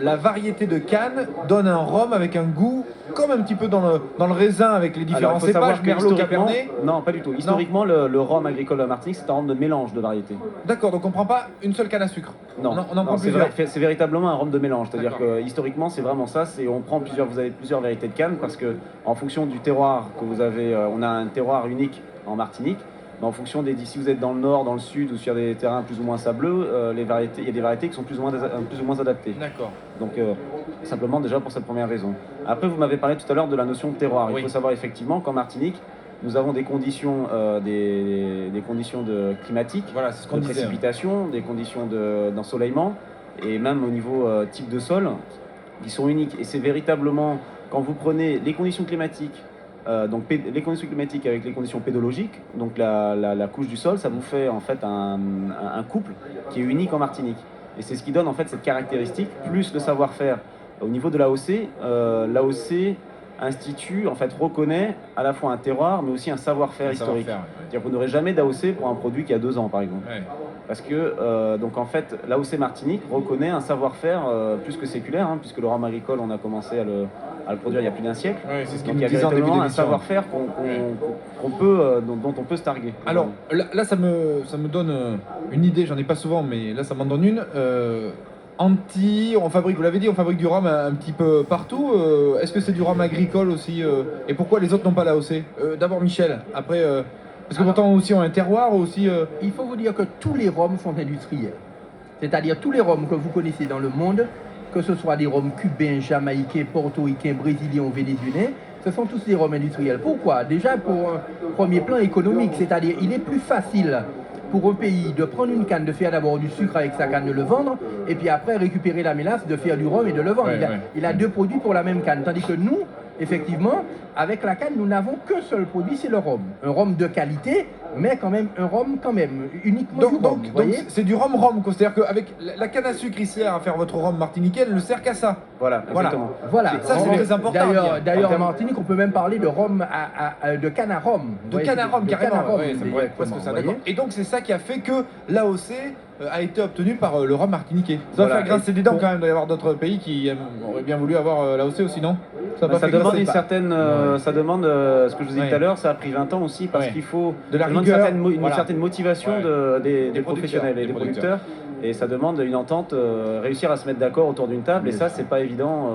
la variété de canne donne un rhum avec un goût comme un petit peu dans le raisin avec les différents Alors, il faut savoir cépages, que Merlot, historiquement- Cabernet. Non, pas du tout. Historiquement, le rhum agricole à Martinique, c'est un rhum de mélange de variétés. D'accord, donc on prend pas une seule canne à sucre. Non, on en prend c'est plusieurs. c'est véritablement un rhum de mélange. C'est-à-dire D'accord. que historiquement, c'est vraiment ça. Vous avez plusieurs variétés de canne parce que en fonction du terroir que vous avez, on a un terroir unique en Martinique. Mais en fonction si vous êtes dans le nord, dans le sud ou sur des terrains plus ou moins sableux, il y a des variétés qui sont plus ou moins adaptées. D'accord. Donc simplement déjà pour cette première raison. Après, vous m'avez parlé tout à l'heure de la notion de terroir. Oui. Il faut savoir effectivement qu'en Martinique, nous avons des conditions, des conditions climatiques, Voilà, c'est ce qu'on de disait. précipitation, des conditions d'ensoleillement et même au niveau type de sol qui sont uniques. Et c'est véritablement, quand vous prenez les conditions climatiques, les conditions climatiques avec les conditions pédologiques, donc la couche du sol, ça vous fait en fait un couple qui est unique en Martinique. Et c'est ce qui donne en fait cette caractéristique, plus le savoir-faire. Au niveau de l'AOC, l'AOC reconnaît à la fois un terroir mais aussi un savoir-faire historique. C'est-à-dire que vous n'aurez jamais d'AOC pour un produit qui a 2 ans par exemple. Ouais. Parce que donc en fait l'AOC Martinique reconnaît un savoir-faire plus que séculaire, puisque le rhum agricole on a commencé à le produire il y a plus d'un siècle. Ouais, c'est ce Donc qu'il il y nous a disait en début véritablement un d'émission. savoir-faire dont on peut se targuer. Alors là ça me donne une idée, j'en ai pas souvent, mais là ça m'en donne une. On fabrique, vous l'avez dit, on fabrique du rhum un petit peu partout. Est-ce que c'est du rhum agricole aussi et pourquoi les autres n'ont pas l'AOC? D'abord Michel, après parce que pourtant aussi on a un terroir aussi. Il faut vous dire que tous les rhums sont industriels. C'est-à-dire tous les rhums que vous connaissez dans le monde, que ce soit des rhums cubains, jamaïcains, portoricains, brésiliens ou vénézuéliens, ce sont tous des rhums industriels. Pourquoi? Déjà pour un premier plan économique, c'est-à-dire il est plus facile pour un pays de prendre une canne, de faire d'abord du sucre avec sa canne, de le vendre, et puis après récupérer la mélasse, de faire du rhum et de le vendre. Ouais, Il a deux produits pour la même canne. Tandis que nous, effectivement, avec la canne, nous n'avons qu'un seul produit, c'est le rhum. Un rhum de qualité, mais quand même un rhum uniquement du rhum. vous voyez. C'est du rhum quoi. C'est-à-dire qu'avec la canne à sucre il sert à faire votre rhum martiniquais, elle ne sert qu'à ça. Voilà, exactement. Voilà. Ça, c'est très important à dire. D'ailleurs, En en Martinique, on peut même parler de rhum de canne à rhum. Vous De voyez, canne à rhum, de carrément. canne à rhum, Ouais, ça me pourrait presque exactement, ça, vous d'accord. voyez. Et donc c'est ça qui a fait que l'AOC a été obtenu par le rhum martiniquais. Ça Voilà. va faire grincer des dents pour- quand même, il doit y avoir d'autres pays qui auraient bien voulu avoir l'AOC aussi, non? Ça, a pas Ça fait demande grincer. une certaine, ça demande ce que je vous ai dit Ouais. tout à l'heure, ça a pris 20 ans aussi parce Ouais. qu'il faut De la ça demande rigueur, une voilà. certaine motivation Ouais. des Des professionnels et producteurs, des des producteurs. Et ça demande une entente, réussir à se mettre d'accord autour d'une table. Et ça, c'est pas évident.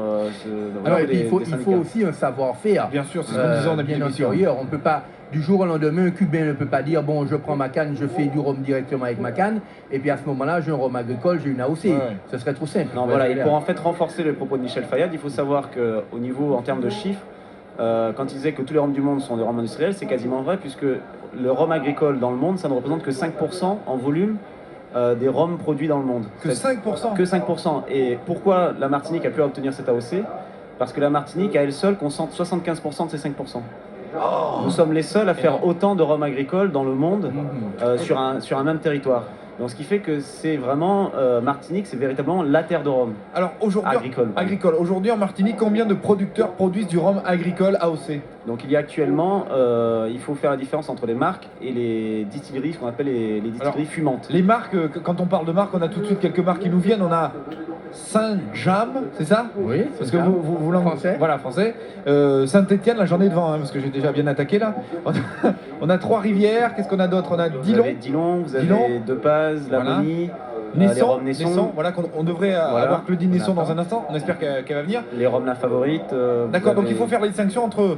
Alors, et puis, des il faut syndicats. aussi un savoir-faire. Bien sûr, c'est ce qu'on disait en début bien d'émission. antérieur. On ne peut pas, du jour au lendemain, un Cubain ne peut pas dire bon, je prends ma canne, je fais du rhum directement avec ma canne, et puis à ce moment-là, j'ai un rhum agricole, j'ai une AOC. Ouais. Ce serait trop simple. Non, Ouais, voilà. c'est Et clair. pour en fait renforcer le propos de Michel Fayad, il faut savoir qu'au niveau, en termes de chiffres, quand il disait que tous les rhums du monde sont des rhums industriels, c'est quasiment vrai, puisque le rhum agricole dans le monde, ça ne représente que 5% en volume des rhums produits dans le monde. Que 5%. Que 5%. Et pourquoi la Martinique a pu obtenir cette AOC? Parce que la Martinique, à elle seule, concentre 75% de ses 5%. Oh. Nous sommes les seuls à faire Énorme. autant de rhum agricole dans le monde Mhm. sur un même territoire. Donc ce qui fait que c'est vraiment, Martinique, c'est véritablement la terre de rhum Alors aujourd'hui, agricole. agricole. Aujourd'hui en Martinique, combien de producteurs produisent du rhum agricole AOC? Donc il y a actuellement, il faut faire la différence entre les marques et les distilleries, ce qu'on appelle les distilleries fumantes. Les marques, quand on parle de marques, on a tout de suite quelques marques qui nous viennent. On a Saint-Jam, c'est ça? Oui, Parce c'est que ça. vous Français. Voilà, français. Saint-Étienne, là j'en ai devant, hein, parce que j'ai déjà bien attaqué là. On a Trois-Rivières, qu'est-ce qu'on a d'autre? On a Vous Dillon, avez Dillon, vous avez Dillon. Depaz, Voilà. Lamonie, les Naisson, rhums Naisson, voilà, on devrait Voilà. avoir Claudine Naisson On dans attend. un instant. On espère qu'elle va venir. les rhums La Favorite. D'accord, vous donc il avez- faut faire la distinction entre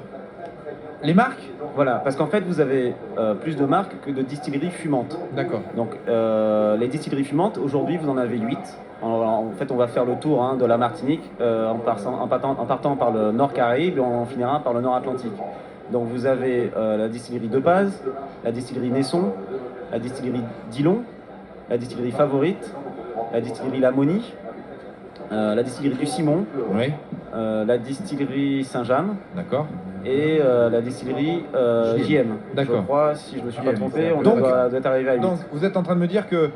les marques. Voilà, parce qu'en fait vous avez plus de marques que de distilleries fumantes. D'accord. Donc les distilleries fumantes, aujourd'hui vous en avez 8. En fait on va faire le tour de la Martinique en partant par le nord Caraïbe et on finira par le nord Atlantique. Donc vous avez la distillerie Depaz, la distillerie Naisson, la distillerie Dillon, la distillerie Favorite, la distillerie Lamonie, la distillerie du Simon, Oui, la distillerie Saint-James d'accord. et la distillerie JM. D'accord. Je crois, si je ne me suis pas JM, trompé, on donc- doit être arrivé à 8. Donc vous êtes en train de me dire que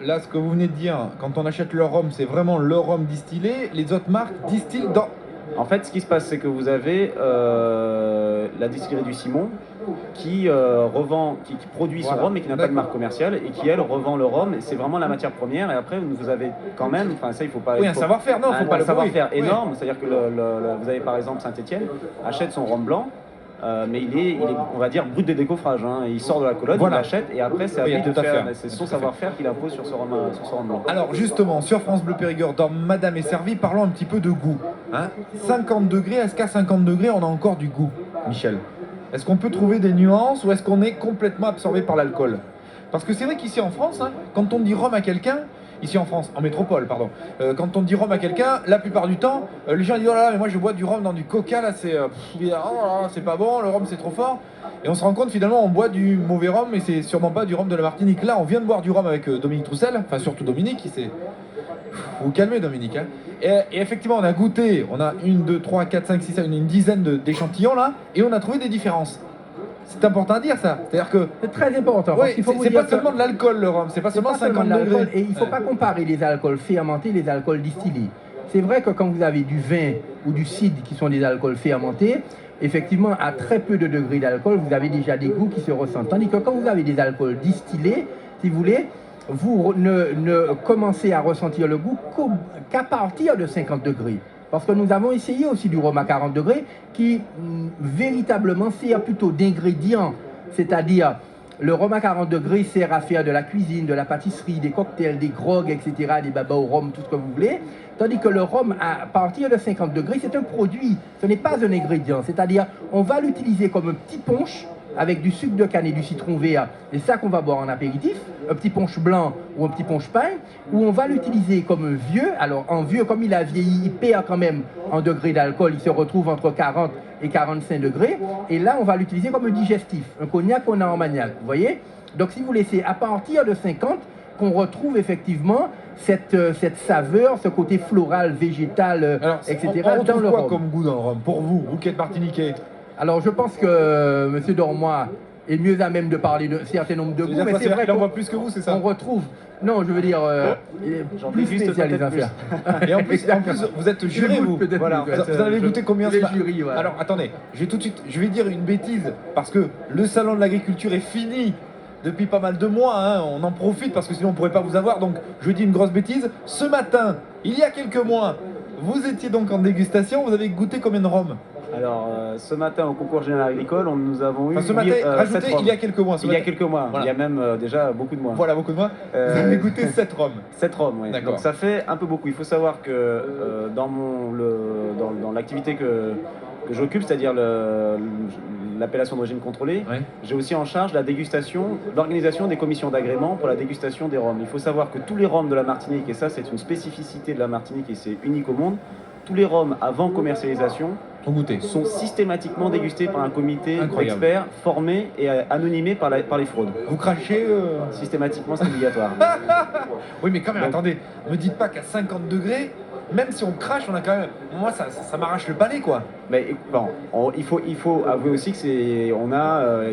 là, ce que vous venez de dire, quand on achète le rhum, c'est vraiment le rhum distillé. Les autres marques distillent dans. En fait, ce qui se passe, c'est que vous avez la distillerie du Simon qui revend, qui produit son Voilà. rhum mais qui n'a pas de D'accord. marque commerciale et qui, elle, revend le rhum. Et c'est vraiment la matière première. Et après, vous avez quand même, enfin ça, il faut pas... Oui, il un faut- savoir-faire, non, faut pas un le savoir-faire oui. énorme. C'est-à-dire que vous avez par exemple Saint-Étienne achète son rhum blanc. Mais il est, on va dire, brut de décoffrage. Il sort de la colonne, Voilà. il l'achète et après c'est à Oui, lui de tout à faire. fait. C'est son Tout à fait. savoir-faire qu'il impose sur ce rhum blanc. Alors justement, sur France Bleu Périgord, dans Madame est servie, parlons un petit peu de goût. 50 degrés, est-ce qu'à 50 degrés, on a encore du goût, Michel? Est-ce qu'on peut trouver des nuances ou est-ce qu'on est complètement absorbé par l'alcool? Parce que c'est vrai qu'ici en France, quand on dit rhum à quelqu'un, ici en France, en métropole, pardon, quand on dit rhum à quelqu'un, la plupart du temps, les gens disent oh là là, mais moi je bois du rhum dans du coca, là c'est oh là là, c'est pas bon, le rhum c'est trop fort. Et on se rend compte finalement, on boit du mauvais rhum et c'est sûrement pas du rhum de la Martinique. Là, on vient de boire du rhum avec Dominique Troussel, enfin surtout Dominique, qui s'est. Vous vous calmez Dominique. Et effectivement, on a goûté, on a 1, 2, 3, 4, 5, 6, une dizaine d'échantillons là, et on a trouvé des différences. C'est important à dire ça. C'est-à-dire que C'est très important. parce ouais, qu'il faut vous c'est dire pas que seulement de l'alcool le rhum, c'est pas c'est seulement pas seulement 50 de l'alcool, degrés. et il ne faut pas comparer les alcools fermentés et les alcools distillés. C'est vrai que quand vous avez du vin ou du cidre qui sont des alcools fermentés, effectivement, à très peu de degrés d'alcool, vous avez déjà des goûts qui se ressentent. Tandis que quand vous avez des alcools distillés, si vous voulez, vous ne commencez à ressentir le goût qu'à partir de 50 degrés. Parce que nous avons essayé aussi du rhum à 40 degrés qui véritablement sert plutôt d'ingrédient, c'est-à-dire le rhum à 40 degrés sert à faire de la cuisine, de la pâtisserie, des cocktails, des grogs, etc., des babas au rhum, tout ce que vous voulez. Tandis que le rhum à partir de 50 degrés, c'est un produit, ce n'est pas un ingrédient. C'est-à-dire, on va l'utiliser comme un petit punch avec du sucre de canne et du citron vert. C'est ça qu'on va boire en apéritif, un petit punch blanc ou un petit punch pain, ou on va l'utiliser comme un vieux. Alors, en vieux, comme il a vieilli, il perd quand même en degrés d'alcool, il se retrouve entre 40 et 45 degrés. Et là, on va l'utiliser comme un digestif, un cognac qu'on a en maniaque, vous voyez? Donc, si vous laissez à partir de 50, qu'on retrouve effectivement cette saveur, ce côté floral, végétal, Alors, etc. on dans retrouve le quoi rhum. comme goût dans le rhum pour vous qui êtes martiniquais? Alors, je pense que M. Dormois est mieux à même de parler d'un certain nombre de goûts, mais c'est vrai qu'il en qu'on voit plus que vous, c'est ça? retrouve. Non, je veux dire, il est J'en plus déguste spécial les peut-être plus. affaires. Et en plus, vous êtes juré, vous. Peut-être Voilà, plus, vous en avez goûté combien les ce matin? jurys, voilà. Alors, attendez, je vais dire une bêtise, parce que le salon de l'agriculture est fini depuis pas mal de mois, on en profite, parce que sinon on ne pourrait pas vous avoir, donc je dis une grosse bêtise. Ce matin, il y a quelques mois, vous étiez donc en dégustation, vous avez goûté combien de rhum? Alors, ce matin, au concours général agricole, nous avons eu. Enfin, ce matin, rajoutez, 7 rhums. il y a quelques mois. ce Il y a matin. quelques mois, Voilà. il y a même déjà beaucoup de mois. Voilà, beaucoup de mois. Vous avez goûté 7 rhums. 7 rhums, oui. D'accord. Donc ça fait un peu beaucoup. Il faut savoir que dans l'activité que j'occupe, c'est-à-dire l'appellation d'origine contrôlée, Ouais. j'ai aussi en charge la dégustation, l'organisation des commissions d'agrément pour la dégustation des rhums. Il faut savoir que tous les rhums de la Martinique, et ça c'est une spécificité de la Martinique et c'est unique au monde, tous les rhums avant commercialisation Ont goûté. sont systématiquement dégustés par un comité Incroyable. d'experts formé et anonymé par les fraudes. Vous crachez Systématiquement, c'est obligatoire. Oui, mais quand même, Donc- attendez, me dites pas qu'à 50 degrés, même si on crache, on a quand même. Moi, ça m'arrache le palais, quoi. Mais bon, il faut avouer aussi que il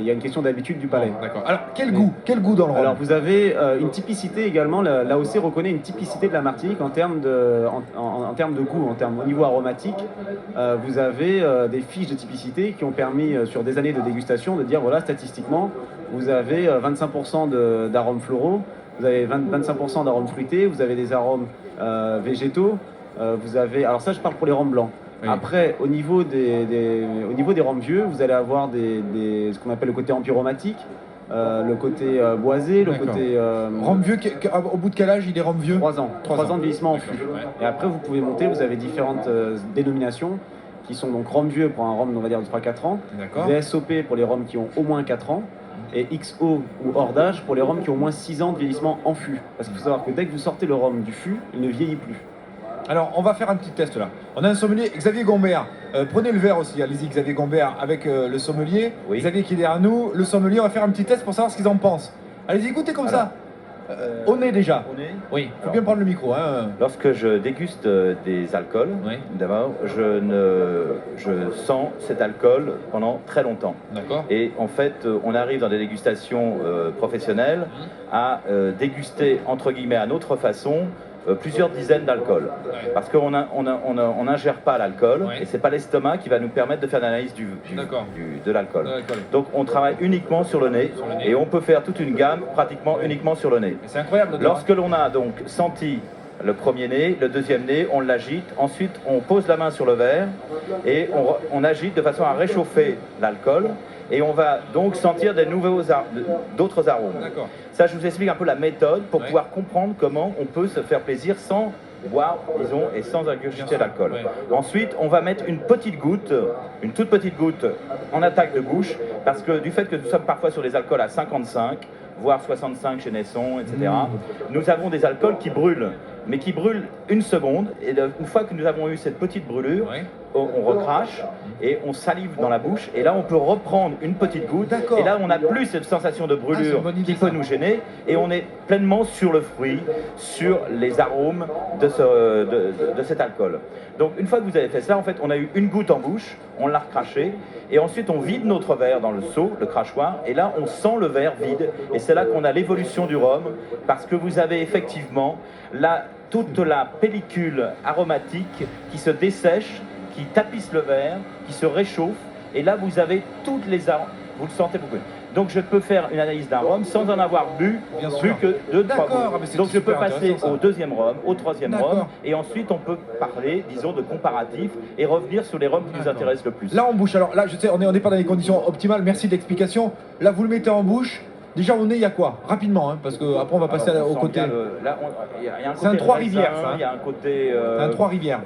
y a une question d'habitude du palais. D'accord. Alors, quel goût dans le rhum? Alors vous avez une typicité également, l'AOC reconnaît une typicité de la Martinique en termes de goût, au niveau aromatique. Vous avez des fiches de typicité qui ont permis sur des années de dégustation de dire voilà, statistiquement, vous avez 25% d'arômes floraux, vous avez 25% d'arômes fruités, vous avez des arômes végétaux, vous avez, alors ça je parle pour les rhums blancs. Oui. Après, au niveau des rhums vieux, vous allez avoir ce qu'on appelle le côté empyromatique, le côté boisé, le D'accord. côté... Rhum vieux, au bout de quel âge il est rhum vieux? 3 ans. 3 ans de vieillissement en D'accord, fût. ouais. Et après, vous pouvez monter, vous avez différentes dénominations qui sont donc rhum vieux pour un rhum, on va dire, de 3-4 ans, D'accord. VSOP pour les rhums qui ont au moins 4 ans, et XO ou hors d'âge pour les rhums qui ont au moins 6 ans de vieillissement en fût. Parce qu'il faut savoir que dès que vous sortez le rhum du fût, il ne vieillit plus. Alors, on va faire un petit test là. On a un sommelier, Xavier Gombert. Prenez le verre aussi, allez-y, Xavier Gombert, avec le sommelier. Oui. Xavier qui est derrière nous. Le sommelier, on va faire un petit test pour savoir ce qu'ils en pensent. Allez-y, goûtez comme ça. Au nez déjà. Au nez. Oui, faut Alors, bien prendre le micro. Hein. Lorsque je déguste des alcools, Oui. d'abord, je sens cet alcool pendant très longtemps. D'accord. Et en fait, on arrive dans des dégustations professionnelles à déguster, entre guillemets, à notre façon, plusieurs dizaines d'alcools. Ouais. Parce qu'on n'ingère pas l'alcool, Ouais. et c'est pas l'estomac qui va nous permettre de faire l'analyse D'accord. de l'alcool. D'accord. Donc on travaille uniquement sur le nez, Sur le nez. et on peut faire toute une gamme pratiquement uniquement sur le nez. Mais c'est incroyable. l'odeur. Lorsque l'on a donc senti le premier nez, le deuxième nez, on l'agite, ensuite on pose la main sur le verre et on agite de façon à réchauffer l'alcool et on va donc sentir d'autres arômes. D'accord. Ça, je vous explique un peu la méthode pour Ouais. pouvoir comprendre comment on peut se faire plaisir sans boire, disons, et sans Bien ingurgiter sûr, l'alcool. ouais. Ensuite, on va mettre une toute petite goutte en attaque de bouche, parce que du fait que nous sommes parfois sur des alcools à 55, voire 65 chez Nesson, etc., nous avons des alcools qui brûlent, mais qui brûlent une seconde, et une fois que nous avons eu cette petite brûlure, Ouais. on recrache et on salive dans la bouche, et là on peut reprendre une petite goutte, D'accord. et là on n'a plus cette sensation de Ah, c'est brûlure une bonne idée, qui peut ça. nous gêner, et on est pleinement sur le fruit, sur les arômes de cet alcool. Donc une fois que vous avez fait ça, en fait on a eu une goutte en bouche, on l'a recraché, et ensuite on vide notre verre dans le seau, le crachoir, et là on sent le verre vide, et c'est là qu'on a l'évolution du rhum, parce que vous avez effectivement toute la pellicule aromatique qui se dessèche, qui tapisse le verre, qui se réchauffe, et là vous avez toutes les arômes, vous le sentez beaucoup. Donc je peux faire une analyse d'un rhum sans en avoir bu Bien plus sûr. que 2-3 D'accord, gouttes. ah, mais c'est Donc je peux super passer intéressant, ça. au deuxième rhum, au troisième D'accord. rhum, et ensuite on peut parler, disons, de comparatif et revenir sur les rhums qui nous D'accord. intéressent le plus. Là en bouche, alors là je sais, on n'est pas dans les conditions optimales, merci de l'explication. Là vous le mettez en bouche, déjà au nez il y a quoi? Rapidement, hein, parce qu'après on va passer Alors, on au sent côté. bien là, il y a un C'est un côté Trois-Rivières, raisin, ça, hein. il y a un côté... C'est un Trois-Rivières.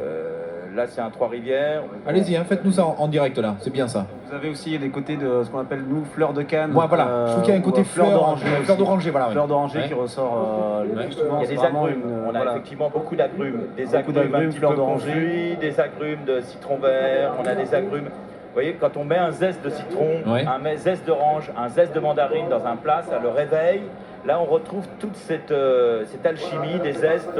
Là c'est un Trois-Rivières. Allez-y, hein, faites-nous ça en direct là, c'est bien ça. Vous avez aussi des côtés de ce qu'on appelle, nous, fleur de canne. Moi voilà, je trouve qu'il y a un côté ou, fleur d'oranger. fleur aussi. d'oranger, voilà. oui. Fleur d'oranger Ouais. qui ressort le plus souvent. Il y a c'est des vraiment agrumes, on a voilà. effectivement beaucoup d'agrumes, des Beaucoup agrumes un d'agrumes, petit fleurs peu d'oranger. confits, des agrumes de citron vert, on a des agrumes. Vous voyez, quand on met un zeste de citron, Ouais. un zeste d'orange, un zeste de mandarine dans un plat, ça le réveille. Là, on retrouve toute cette alchimie des zestes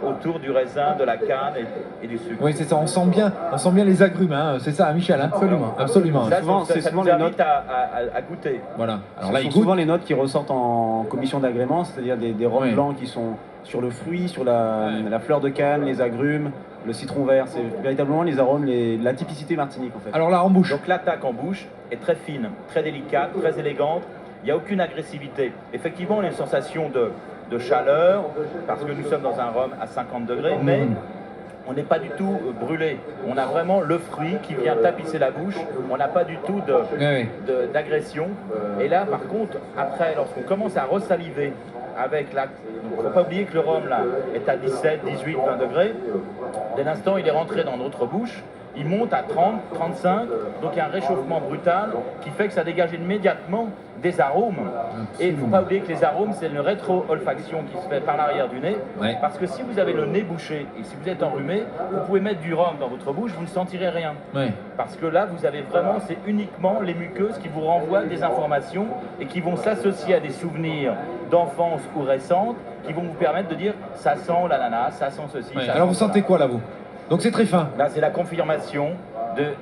autour du raisin, de la canne et du sucre. Oui, c'est ça, on sent bien les agrumes, hein, c'est ça, hein, Michel, hein. Absolument. Absolument. Ça, souvent- ça c'est souvent nous les invite à goûter. Voilà. Alors Ce là, sont il goûte. souvent les notes qui ressortent en commission d'agrément, c'est-à-dire des rhums Ouais. blancs qui sont sur le fruit, sur la fleur de canne, les agrumes, le citron vert. C'est véritablement les arômes, la typicité martinique en fait. Alors là, en bouche. Donc l'attaque en bouche est très fine, très délicate, très élégante. Il n'y a aucune agressivité. Effectivement, on a une sensation de chaleur, parce que nous sommes dans un rhum à 50 degrés, mais on n'est pas du tout brûlé. On a vraiment le fruit qui vient tapisser la bouche. On n'a pas du tout Oui. d'agression. Et là, par contre, après, lorsqu'on commence à resaliver avec la... Il ne faut pas oublier que le rhum, là, est à 17, 18, 20 degrés. Dès l'instant, il est rentré dans notre bouche. il monte à 30, 35, donc il y a un réchauffement brutal qui fait que ça dégage immédiatement des arômes. Et il ne faut pas oublier que les arômes, c'est une rétro-olfaction qui se fait par l'arrière du nez. Ouais. Parce que si vous avez le nez bouché et si vous êtes enrhumé, vous pouvez mettre du rhum dans votre bouche, vous ne sentirez rien. Ouais. Parce que là, vous avez vraiment, c'est uniquement les muqueuses qui vous renvoient des informations et qui vont s'associer à des souvenirs d'enfance ou récentes qui vont vous permettre de dire ça sent l'ananas, ça sent ceci. Ouais. Ça Alors sent vous cela. sentez quoi là vous? Donc c'est très fin. Là, c'est la confirmation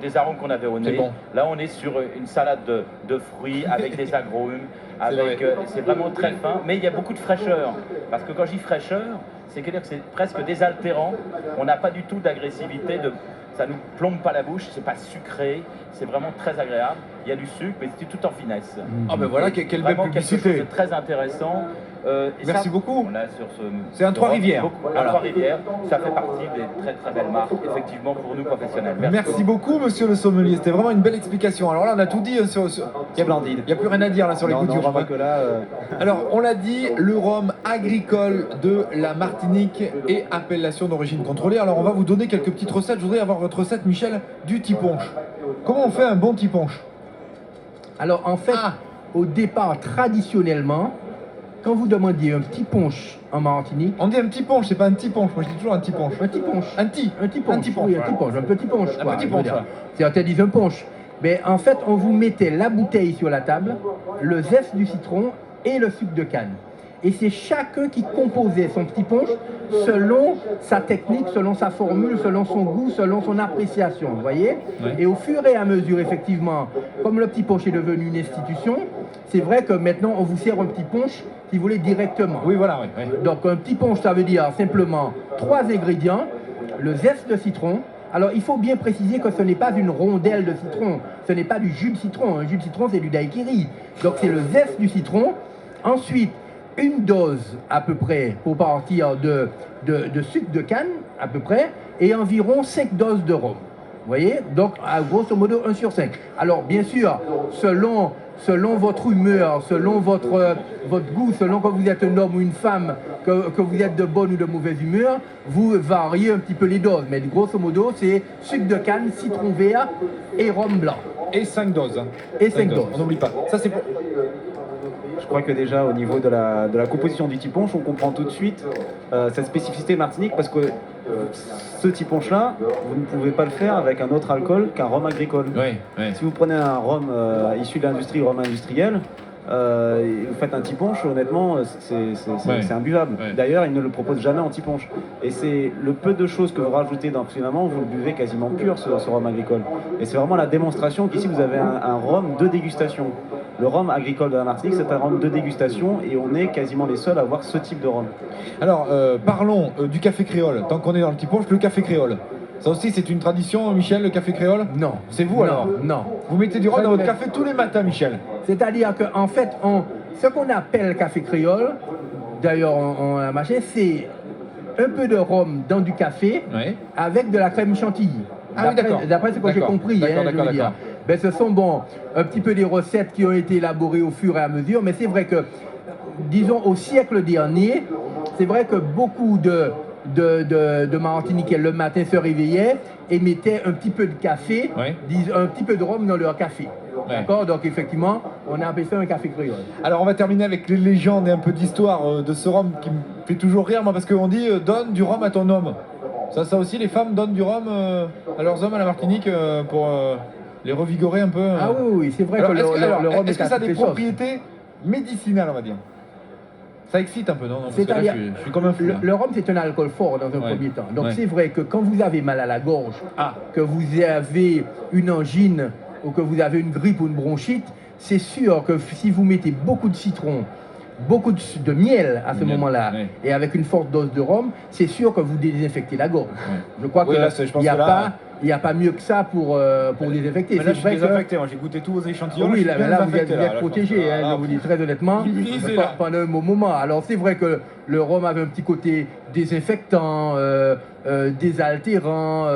des arômes qu'on avait au nez. bon. Là, on est sur une salade de fruits avec des agrumes, vrai. c'est vraiment très fin, mais il y a beaucoup de fraîcheur. Parce que quand je dis fraîcheur, c'est que c'est presque désaltérant. On n'a pas du tout d'agressivité, ça nous plombe pas la bouche, c'est pas sucré, c'est vraiment très agréable. Il y a du sucre, mais c'est tout en finesse. Ah ben voilà, quelle belle Vraiment quelque chose publicité. de très intéressant. Et Merci ça, beaucoup. On a sur C'est un Trois-Rivières. Un Trois-Rivières, ça fait partie des très très belles marques, effectivement, pour nous professionnels. Merci beaucoup, monsieur le sommelier. C'était vraiment une belle explication. Alors là, on a tout dit sur. Splendide. Il n'y a plus rien à dire là sur les Non, goûts non, du je rhum. crois que là, Alors, on l'a dit, le rhum agricole de la Martinique et appellation d'origine contrôlée. Alors, on va vous donner quelques petites recettes. Je voudrais avoir votre recette, Michel, du tiponche. Comment on fait un bon tiponche? Alors en fait, au départ, traditionnellement, quand vous demandiez un petit punch en Martinique, On dit un petit ponche, c'est pas un petit ponche. Moi, je dis toujours un petit ponche. un petit punch, Un petit. un petit punch, Un petit punch, oui, un ouais. petit punch, un petit punch, Un quoi, petit je veux punch, dire. ouais. Certains disent un punch. Mais en fait, on vous mettait la bouteille sur la table, le zeste du citron et le sucre de canne. Et c'est chacun qui composait son petit punch selon sa technique, selon sa formule, selon son goût, selon son appréciation, vous voyez. Ouais. Et au fur et à mesure, effectivement, comme le petit punch est devenu une institution, c'est vrai que maintenant, on vous sert un petit punch, si vous voulez, directement. Oui, voilà, oui. oui. Donc un petit punch, ça veut dire simplement 3 ingrédients, le zeste de citron. Alors il faut bien préciser que ce n'est pas une rondelle de citron, ce n'est pas du jus de citron. Un jus de citron, c'est du daiquiri. Donc c'est le zeste du citron. Ensuite, une dose à peu près pour partir de sucre de canne, à peu près, et environ 5 doses de rhum. Vous voyez? Donc, à grosso modo, 1 sur 5. Alors, bien sûr, selon votre humeur, selon votre goût, selon que vous êtes un homme ou une femme, que vous êtes de bonne ou de mauvaise humeur, vous variez un petit peu les doses. Mais grosso modo, c'est sucre de canne, citron vert et rhum blanc. Et 5 doses. hein. Et 5 doses. On n'oublie pas. Ça, c'est pour. je crois que déjà au niveau de la composition du tiponche, on comprend tout de suite cette spécificité martinique parce que ce tiponche-là, vous ne pouvez pas le faire avec un autre alcool qu'un rhum agricole. Oui, oui. Si vous prenez un rhum issu de l'industrie, rhum industriel, et vous faites un tiponche, honnêtement, c'est imbuvable. Ouais. D'ailleurs, ils ne le proposent jamais en tiponche. Et c'est le peu de choses que vous rajoutez dans finalement, vous le buvez quasiment pur, ce rhum agricole. Et c'est vraiment la démonstration qu'ici, vous avez un rhum de dégustation. Le rhum agricole de la Martinique, c'est un rhum de dégustation et on est quasiment les seuls à avoir ce type de rhum. Alors, parlons du café créole. Tant qu'on est dans le petit punch, le café créole. Ça aussi, c'est une tradition, Michel, le café créole? Non. C'est vous Non, alors? non. Vous mettez du rhum dans votre Mais- café tous les matins, Michel? C'est-à-dire qu'en fait, ce qu'on appelle café créole, d'ailleurs on a machin, c'est un peu de rhum dans du café Oui. avec de la crème chantilly. Ah oui, d'accord. D'après ce que j'ai D'accord. compris, D'accord, je veux d'accord, dire. d'accord. Ben, ce sont un petit peu des recettes qui ont été élaborées au fur et à mesure, mais c'est vrai que, disons, au siècle dernier, c'est vrai que beaucoup de Martiniquais le matin se réveillaient et mettaient un petit peu de café, Ouais. un petit peu de rhum dans leur café. Ouais. D'accord? Donc effectivement, on a appelé ça un café créole. Alors, on va terminer avec les légendes et un peu d'histoire de ce rhum qui me fait toujours rire, moi, parce qu'on dit donne du rhum à ton homme. Ça aussi, les femmes donnent du rhum à leurs hommes à la Martinique pour les revigorer un peu. Ah oui, oui, c'est vrai Alors, que le rhum est-ce que ça a des quelque chose. propriétés médicinales, on va dire? Ça excite un peu, non? Parce que là, C'est-à-dire, je suis comme un fou. là. le rhum, c'est un alcool fort dans un Ouais. premier temps. Donc Ouais. c'est vrai que quand vous avez mal à la gorge, Ah. que vous avez une angine ou que vous avez une grippe ou une bronchite, c'est sûr que si vous mettez beaucoup de citron, beaucoup de miel à ce Miel, moment-là, ouais. et avec une forte dose de rhum, c'est sûr que vous désinfectez la gorge. Ouais. Je crois Oui, que là, je pense il n'y a, que là- pas- il y a pas mieux que ça pour désinfecter. Mais là, C'est je suis vrai que désinfecté, moi j'ai goûté tous vos échantillons. oui, je suis là, bien là, vous êtes, désinfecté, vous êtes là, protégé, je pense. hein, Ah, je vous dis très honnêtement, Immunisé, là. pendant un bon moment. Alors c'est vrai que le rhum avait un petit côté désinfectant, désaltérant,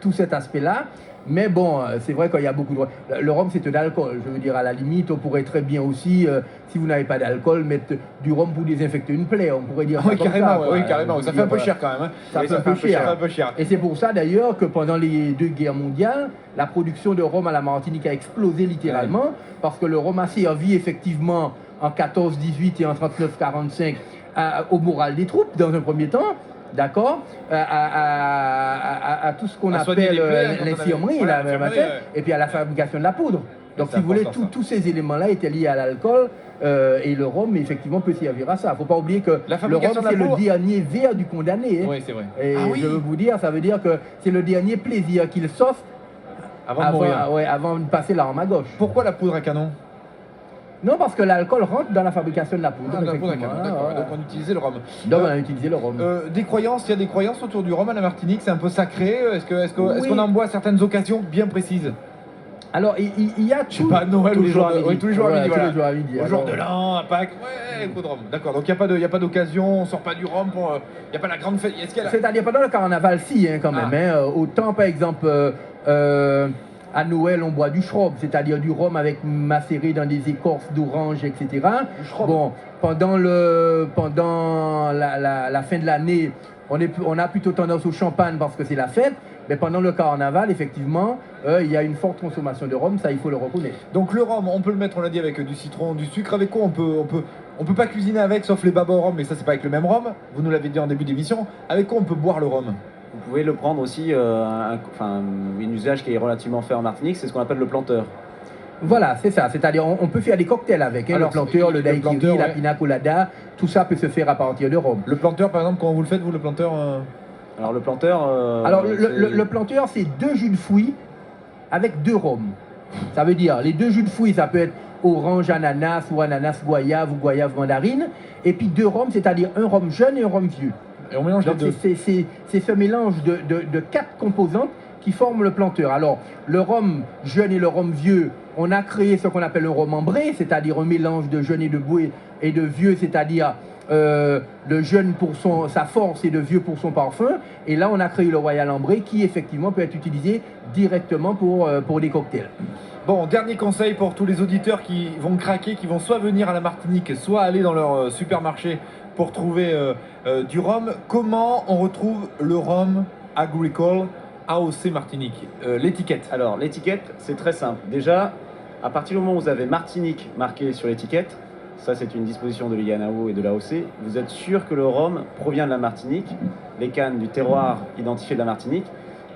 tout cet aspect-là. Mais bon, c'est vrai qu'il y a beaucoup de... Le rhum, c'est de l'alcool. Je veux dire, à la limite, on pourrait très bien aussi, si vous n'avez pas d'alcool, mettre du rhum pour désinfecter une plaie. On pourrait dire ça Oui, comme carrément, ça, quoi. oui, carrément. Ça fait un peu cher quand même. Hein. Ça Oui, fait un peu cher. un peu cher. Et c'est pour ça d'ailleurs que pendant les 2 guerres mondiales, la production de rhum à la Martinique a explosé littéralement, parce que le rhum a servi effectivement en 14-18 et en 39-45 au moral des troupes dans un premier temps. D'accord, à tout ce qu'on appelle l'infirmerie, et puis à la fabrication de la poudre. Donc, si vous voulez, tous ces éléments-là étaient liés à l'alcool, et le rhum, effectivement, peut servir à ça. Il ne faut pas oublier que le rhum, c'est le dernier verre du condamné. Hein. Oui, c'est vrai. Et je veux vous dire, ça veut dire que c'est le dernier plaisir qu'il s'offre avant de passer l'arme à gauche. Pourquoi la poudre à canon? Non, parce que l'alcool rentre dans la fabrication de la poudre. D'accord. Donc on utilisait le rhum. Donc on a utilisé le rhum. Des croyances, il y a des croyances autour du rhum à la Martinique, c'est un peu sacré. Est-ce qu'on en boit à certaines occasions bien précises? Alors il y a je sais pas, Noël tous les jours à midi. Oui, tous les jours à midi, voilà. Tous les jours à midi. Au jour de l'an, à Pâques, ouais, coup de rhum. D'accord, donc il n'y a pas d'occasion, on sort pas du rhum pour... Il n'y a pas la grande fête. C'est-à-dire pendant le carnaval, si, hein, quand même. Hein, autant, par exemple... à Noël, on boit du schrob, c'est-à-dire du rhum avec macéré dans des écorces d'orange, etc. Bon, pendant la fin de l'année, on a plutôt tendance au champagne parce que c'est la fête. Mais pendant le carnaval, effectivement, il y a une forte consommation de rhum, ça il faut le reconnaître. Donc le rhum, on peut le mettre, on l'a dit, avec du citron, du sucre. Avec quoi on peut pas cuisiner avec, sauf les babas au rhum, mais ça c'est pas avec le même rhum. Vous nous l'avez dit en début d'émission. Avec quoi on peut boire le rhum? Vous pouvez le prendre aussi, un usage qui est relativement fait en Martinique, c'est ce qu'on appelle le planteur. Voilà, c'est ça. C'est-à-dire, on peut faire des cocktails avec. Hein, le planteur, le daiquiri, la pina colada, tout ça peut se faire à partir de rhum. Le planteur, par exemple, comment vous le faites, vous, le planteur Alors, le planteur... Alors, le planteur, c'est 2 jus de fruits avec 2 rhums. Ça veut dire, les 2 jus de fruits, ça peut être orange, ananas, ou ananas goyave, ou goyave mandarine. Et puis 2 rhums, c'est-à-dire un rhum jeune et un rhum vieux. Et on mélange les deux. C'est ce mélange de 4 composantes qui forment le planteur. Alors, le rhum jeune et le rhum vieux, on a créé ce qu'on appelle un rhum ambré, c'est-à-dire un mélange de jeune et de vieux, c'est-à-dire de jeune pour sa force et de vieux pour son parfum. Et là, on a créé le Royal Ambré qui, effectivement, peut être utilisé directement pour des cocktails. Bon, dernier conseil pour tous les auditeurs qui vont craquer, qui vont soit venir à la Martinique, soit aller dans leur supermarché pour trouver du rhum. Comment on retrouve le rhum agricole AOC Martinique? L'étiquette. Alors, l'étiquette, c'est très simple. Déjà, à partir du moment où vous avez Martinique marqué sur l'étiquette, ça c'est une disposition de l'INAO et de l'AOC, vous êtes sûr que le rhum provient de la Martinique, les cannes du terroir identifié de la Martinique,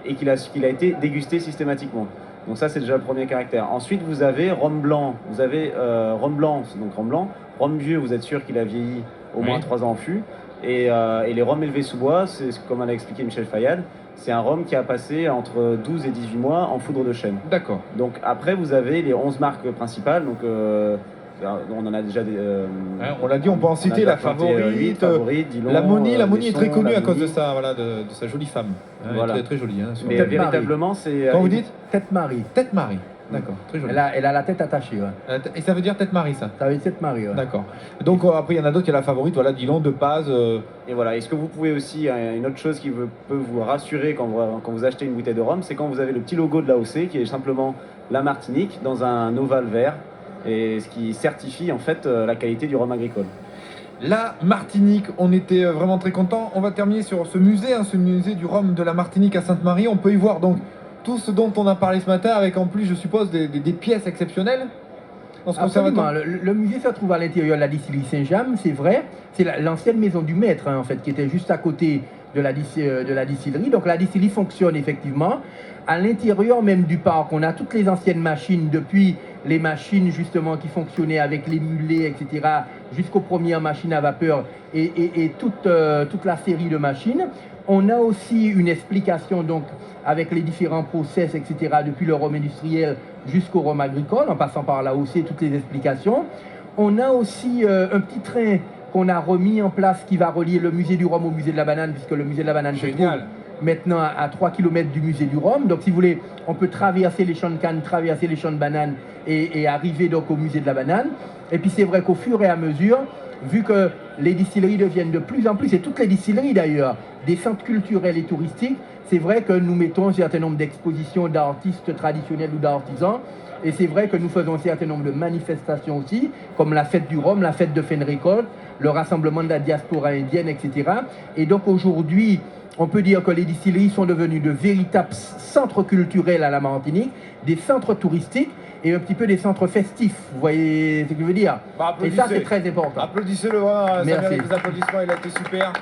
et qu'il a été dégusté systématiquement. Donc ça c'est déjà le premier caractère. Ensuite vous avez rhum blanc, rhum blanc, donc rhum blanc, rhum vieux, vous êtes sûr qu'il a vieilli au moins 3 ans en fût, et les rhums élevés sous bois, c'est comme a expliqué Michel Fayad, c'est un rhum qui a passé entre 12 et 18 mois en foudre de chêne. D'accord. Donc après vous avez les 11 marques principales, donc on en a déjà des... on l'a dit, on peut en citer la favorite, Dillon, Lamoni est très connue à cause de ça, voilà, de sa jolie femme. Voilà. Elle est très jolie. Hein, mais véritablement c'est... Quand vous dites Tête Marie. Tête Marie. D'accord, très joli. Elle a la tête attachée. Ouais. Et ça veut dire Tête Marie, ça? Ça veut dire Tête Marie, ouais. D'accord. Donc après, il y en a d'autres, il y a la favorite, voilà, Dillon, De Paz. Et voilà, et ce que vous pouvez aussi, une autre chose qui peut vous rassurer quand vous achetez une bouteille de rhum, c'est quand vous avez le petit logo de l'AOC, qui est simplement la Martinique, dans un ovale vert, et ce qui certifie en fait la qualité du rhum agricole. La Martinique, on était vraiment très contents. On va terminer sur ce musée, ce musée du rhum de la Martinique à Sainte-Marie. On peut y voir donc tout ce dont on a parlé ce matin, avec en plus, je suppose, des pièces exceptionnelles dans ce conservatoire. Le musée se trouve à l'intérieur de la distillerie Saint-James, c'est vrai. C'est l'ancienne maison du maître, en fait, qui était juste à côté de la distillerie. Donc la distillerie fonctionne effectivement. À l'intérieur même du parc, on a toutes les anciennes machines, depuis les machines justement qui fonctionnaient avec les mulets, etc., jusqu'aux premières machines à vapeur et toute la série de machines. On a aussi une explication donc avec les différents process, etc., depuis le rhum industriel jusqu'au rhum agricole, en passant par là aussi toutes les explications. On a aussi un petit train qu'on a remis en place qui va relier le musée du rhum au musée de la banane, puisque le musée de la banane se trouve maintenant à 3 km du musée du rhum. Donc si vous voulez, on peut traverser les champs de canne, traverser les champs de bananes et arriver donc au musée de la banane. Et puis c'est vrai qu'au fur et à mesure, vu que les distilleries deviennent de plus en plus, et toutes les distilleries d'ailleurs, des centres culturels et touristiques, c'est vrai que nous mettons un certain nombre d'expositions d'artistes traditionnels ou d'artisans. Et c'est vrai que nous faisons un certain nombre de manifestations aussi, comme la fête du rhum, la fête de fin de récolte, le rassemblement de la diaspora indienne, etc. Et donc aujourd'hui, on peut dire que les distilleries sont devenues de véritables centres culturels à la Martinique, des centres touristiques et un petit peu des centres festifs. Vous voyez ce que je veux dire? Bah, et ça, applaudissez. c'est très important. Applaudissez-le, vraiment, ça Merci. mérite des applaudissements, il a été super.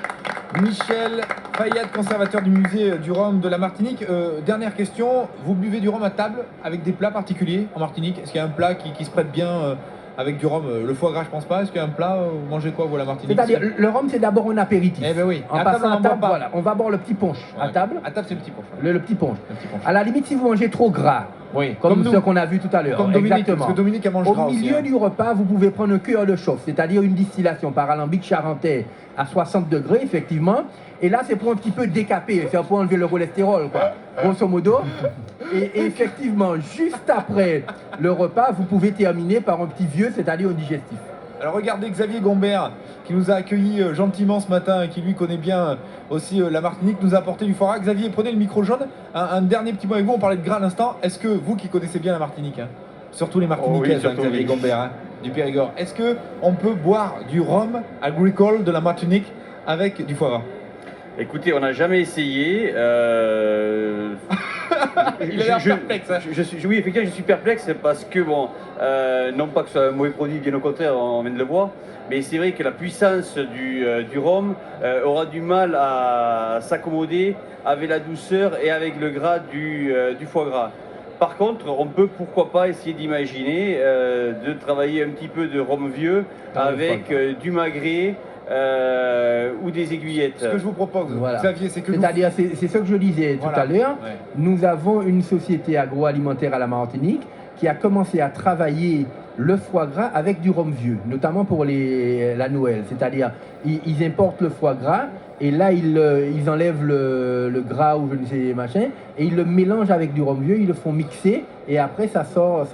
Michel Fayad, conservateur du musée du rhum de la Martinique. Dernière question, vous buvez du rhum à table avec des plats particuliers en Martinique? Est-ce qu'il y a un plat qui se prête bien avec du rhum? Le foie gras, je pense pas. Est-ce qu'il y a un plat? Vous mangez quoi, vous, à la Martinique? C'est-à-dire, le rhum, c'est d'abord un apéritif. Eh ben oui. En À table, passant on à en boit table, pas. voilà, on va boire le petit punch à Ouais. table. À table, c'est le petit punch. Le petit punch. Le petit punch. À la limite, si vous mangez trop gras, Oui, comme nous. ce qu'on a vu tout à l'heure, Comme Dominique, exactement. parce que Dominique, elle mange Au gras aussi, milieu hein. du repas, vous pouvez prendre un cœur de chauffe, c'est-à-dire une distillation par alambic charentais à 60 degrés, effectivement. Et là, c'est pour un petit peu décaper, c'est pour enlever le cholestérol, quoi, grosso modo. Et effectivement, juste après le repas, vous pouvez terminer par un petit vieux, c'est-à-dire un digestif. Alors regardez Xavier Gombert qui nous a accueillis gentiment ce matin et qui lui connaît bien aussi la Martinique, nous a apporté du foie gras. Xavier, prenez le micro jaune. Un dernier petit mot avec vous, on parlait de gras à l'instant. Est-ce que vous qui connaissez bien la Martinique, hein, surtout les Martiniquaises, surtout, Xavier oui. Gombert, hein, du Périgord, est-ce que on peut boire du rhum agricole de la Martinique avec du foie gras? Écoutez, on n'a jamais essayé. Il a l'air perplexe, hein. Oui, effectivement, je suis perplexe parce que, bon, non pas que ce soit un mauvais produit, bien au contraire, on vient de le voir, mais c'est vrai que la puissance du rhum aura du mal à s'accommoder avec la douceur et avec le gras du foie gras. Par contre, on peut pourquoi pas essayer d'imaginer de travailler un petit peu de rhum vieux avec du magret ou des aiguillettes. Ce que je vous propose, Voilà. Xavier, c'est que nous... C'est-à-dire, c'est ce que je disais tout Voilà. à l'heure. Ouais. Nous avons une société agroalimentaire à la Martinique qui a commencé à travailler le foie gras avec du rhum vieux, notamment pour la Noël. C'est-à-dire, ils importent le foie gras et là, ils enlèvent le gras ou je ne sais machin et ils le mélangent avec du rhum vieux, ils le font mixer et après, ça sort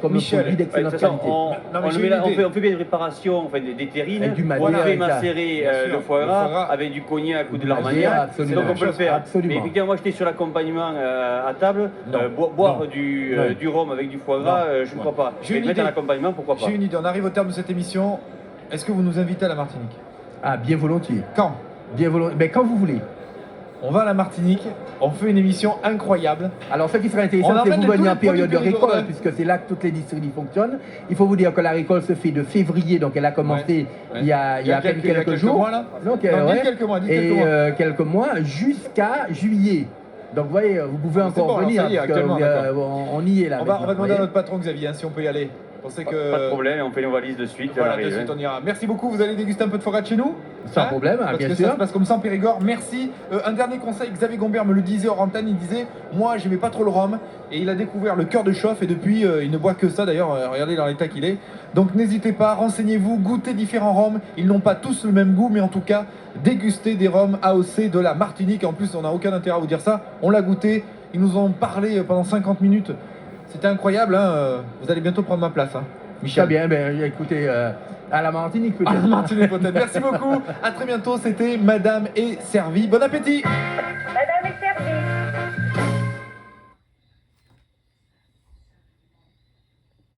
comme Michel, un produit Ouais, de d'excellente toute façon, qualité. on, Non, mais on le j'ai met là- une on idée. fait bien des préparations, enfin, des terrines, Avec du on Madère, fait et ça. macérer Bien sûr, le foie le foie gras. gras avec du cognac ou de Du l'armagnac. Madère, absolument. Donc on peut le faire. Absolument. Mais effectivement, moi j'étais sur l'accompagnement à table, Non. boire Non. du rhum avec du foie gras, Non. je ne crois pas. J'ai Mais une mettre idée. un accompagnement, pourquoi pas. J'ai une idée, on arrive au terme de cette émission. Est-ce que vous nous invitez à la Martinique? Ah, bien volontiers. Quand? Bien volontiers. Ben, quand vous voulez. On va à la Martinique, on fait une émission incroyable. Alors, ce qui serait On intéressant, c'est emmène vous tous venir les en période de produits récolte, périgourdins. puisque c'est là que toutes les distilleries fonctionnent. Il faut vous dire que la récolte se fait de février, donc elle a commencé Ouais. il y a à peine quelques jours. mois là. Donc, Non, ouais. dites quelques mois, dites Et quelques mois. quelques mois jusqu'à juillet. Donc, vous voyez, vous pouvez C'est encore bon, alors, venir, ça y est, parce que, actuellement, on y est là. On va maintenant, demander vous à voyez. notre patron Xavier hein, si on peut y aller. Je pensais que... Pas de problème, on fait nos valises de suite. Voilà, on de arrive, suite hein. on ira. Merci beaucoup, vous allez déguster un peu de foie gras de chez nous. Sans problème, parce bien que sûr. ça se passe comme ça en Périgord. Merci. Un dernier conseil, Xavier Gombert me le disait hors antenne, il disait moi j'aimais pas trop le rhum et il a découvert le cœur de chauffe et depuis il ne boit que ça d'ailleurs, regardez dans l'état qu'il est. Donc n'hésitez pas, renseignez-vous, goûtez différents rhums, ils n'ont pas tous le même goût mais en tout cas dégustez des rhums AOC de la Martinique. En plus on n'a aucun intérêt à vous dire ça, on l'a goûté, ils nous ont parlé pendant 50 minutes, c'était incroyable, hein. Vous allez bientôt prendre ma place. Hein. Très bien, ben, écoutez, à la Martinique À peut-être. la Martinique peut-être. Merci beaucoup. À très bientôt. C'était Madame est servie. Bon appétit. Madame est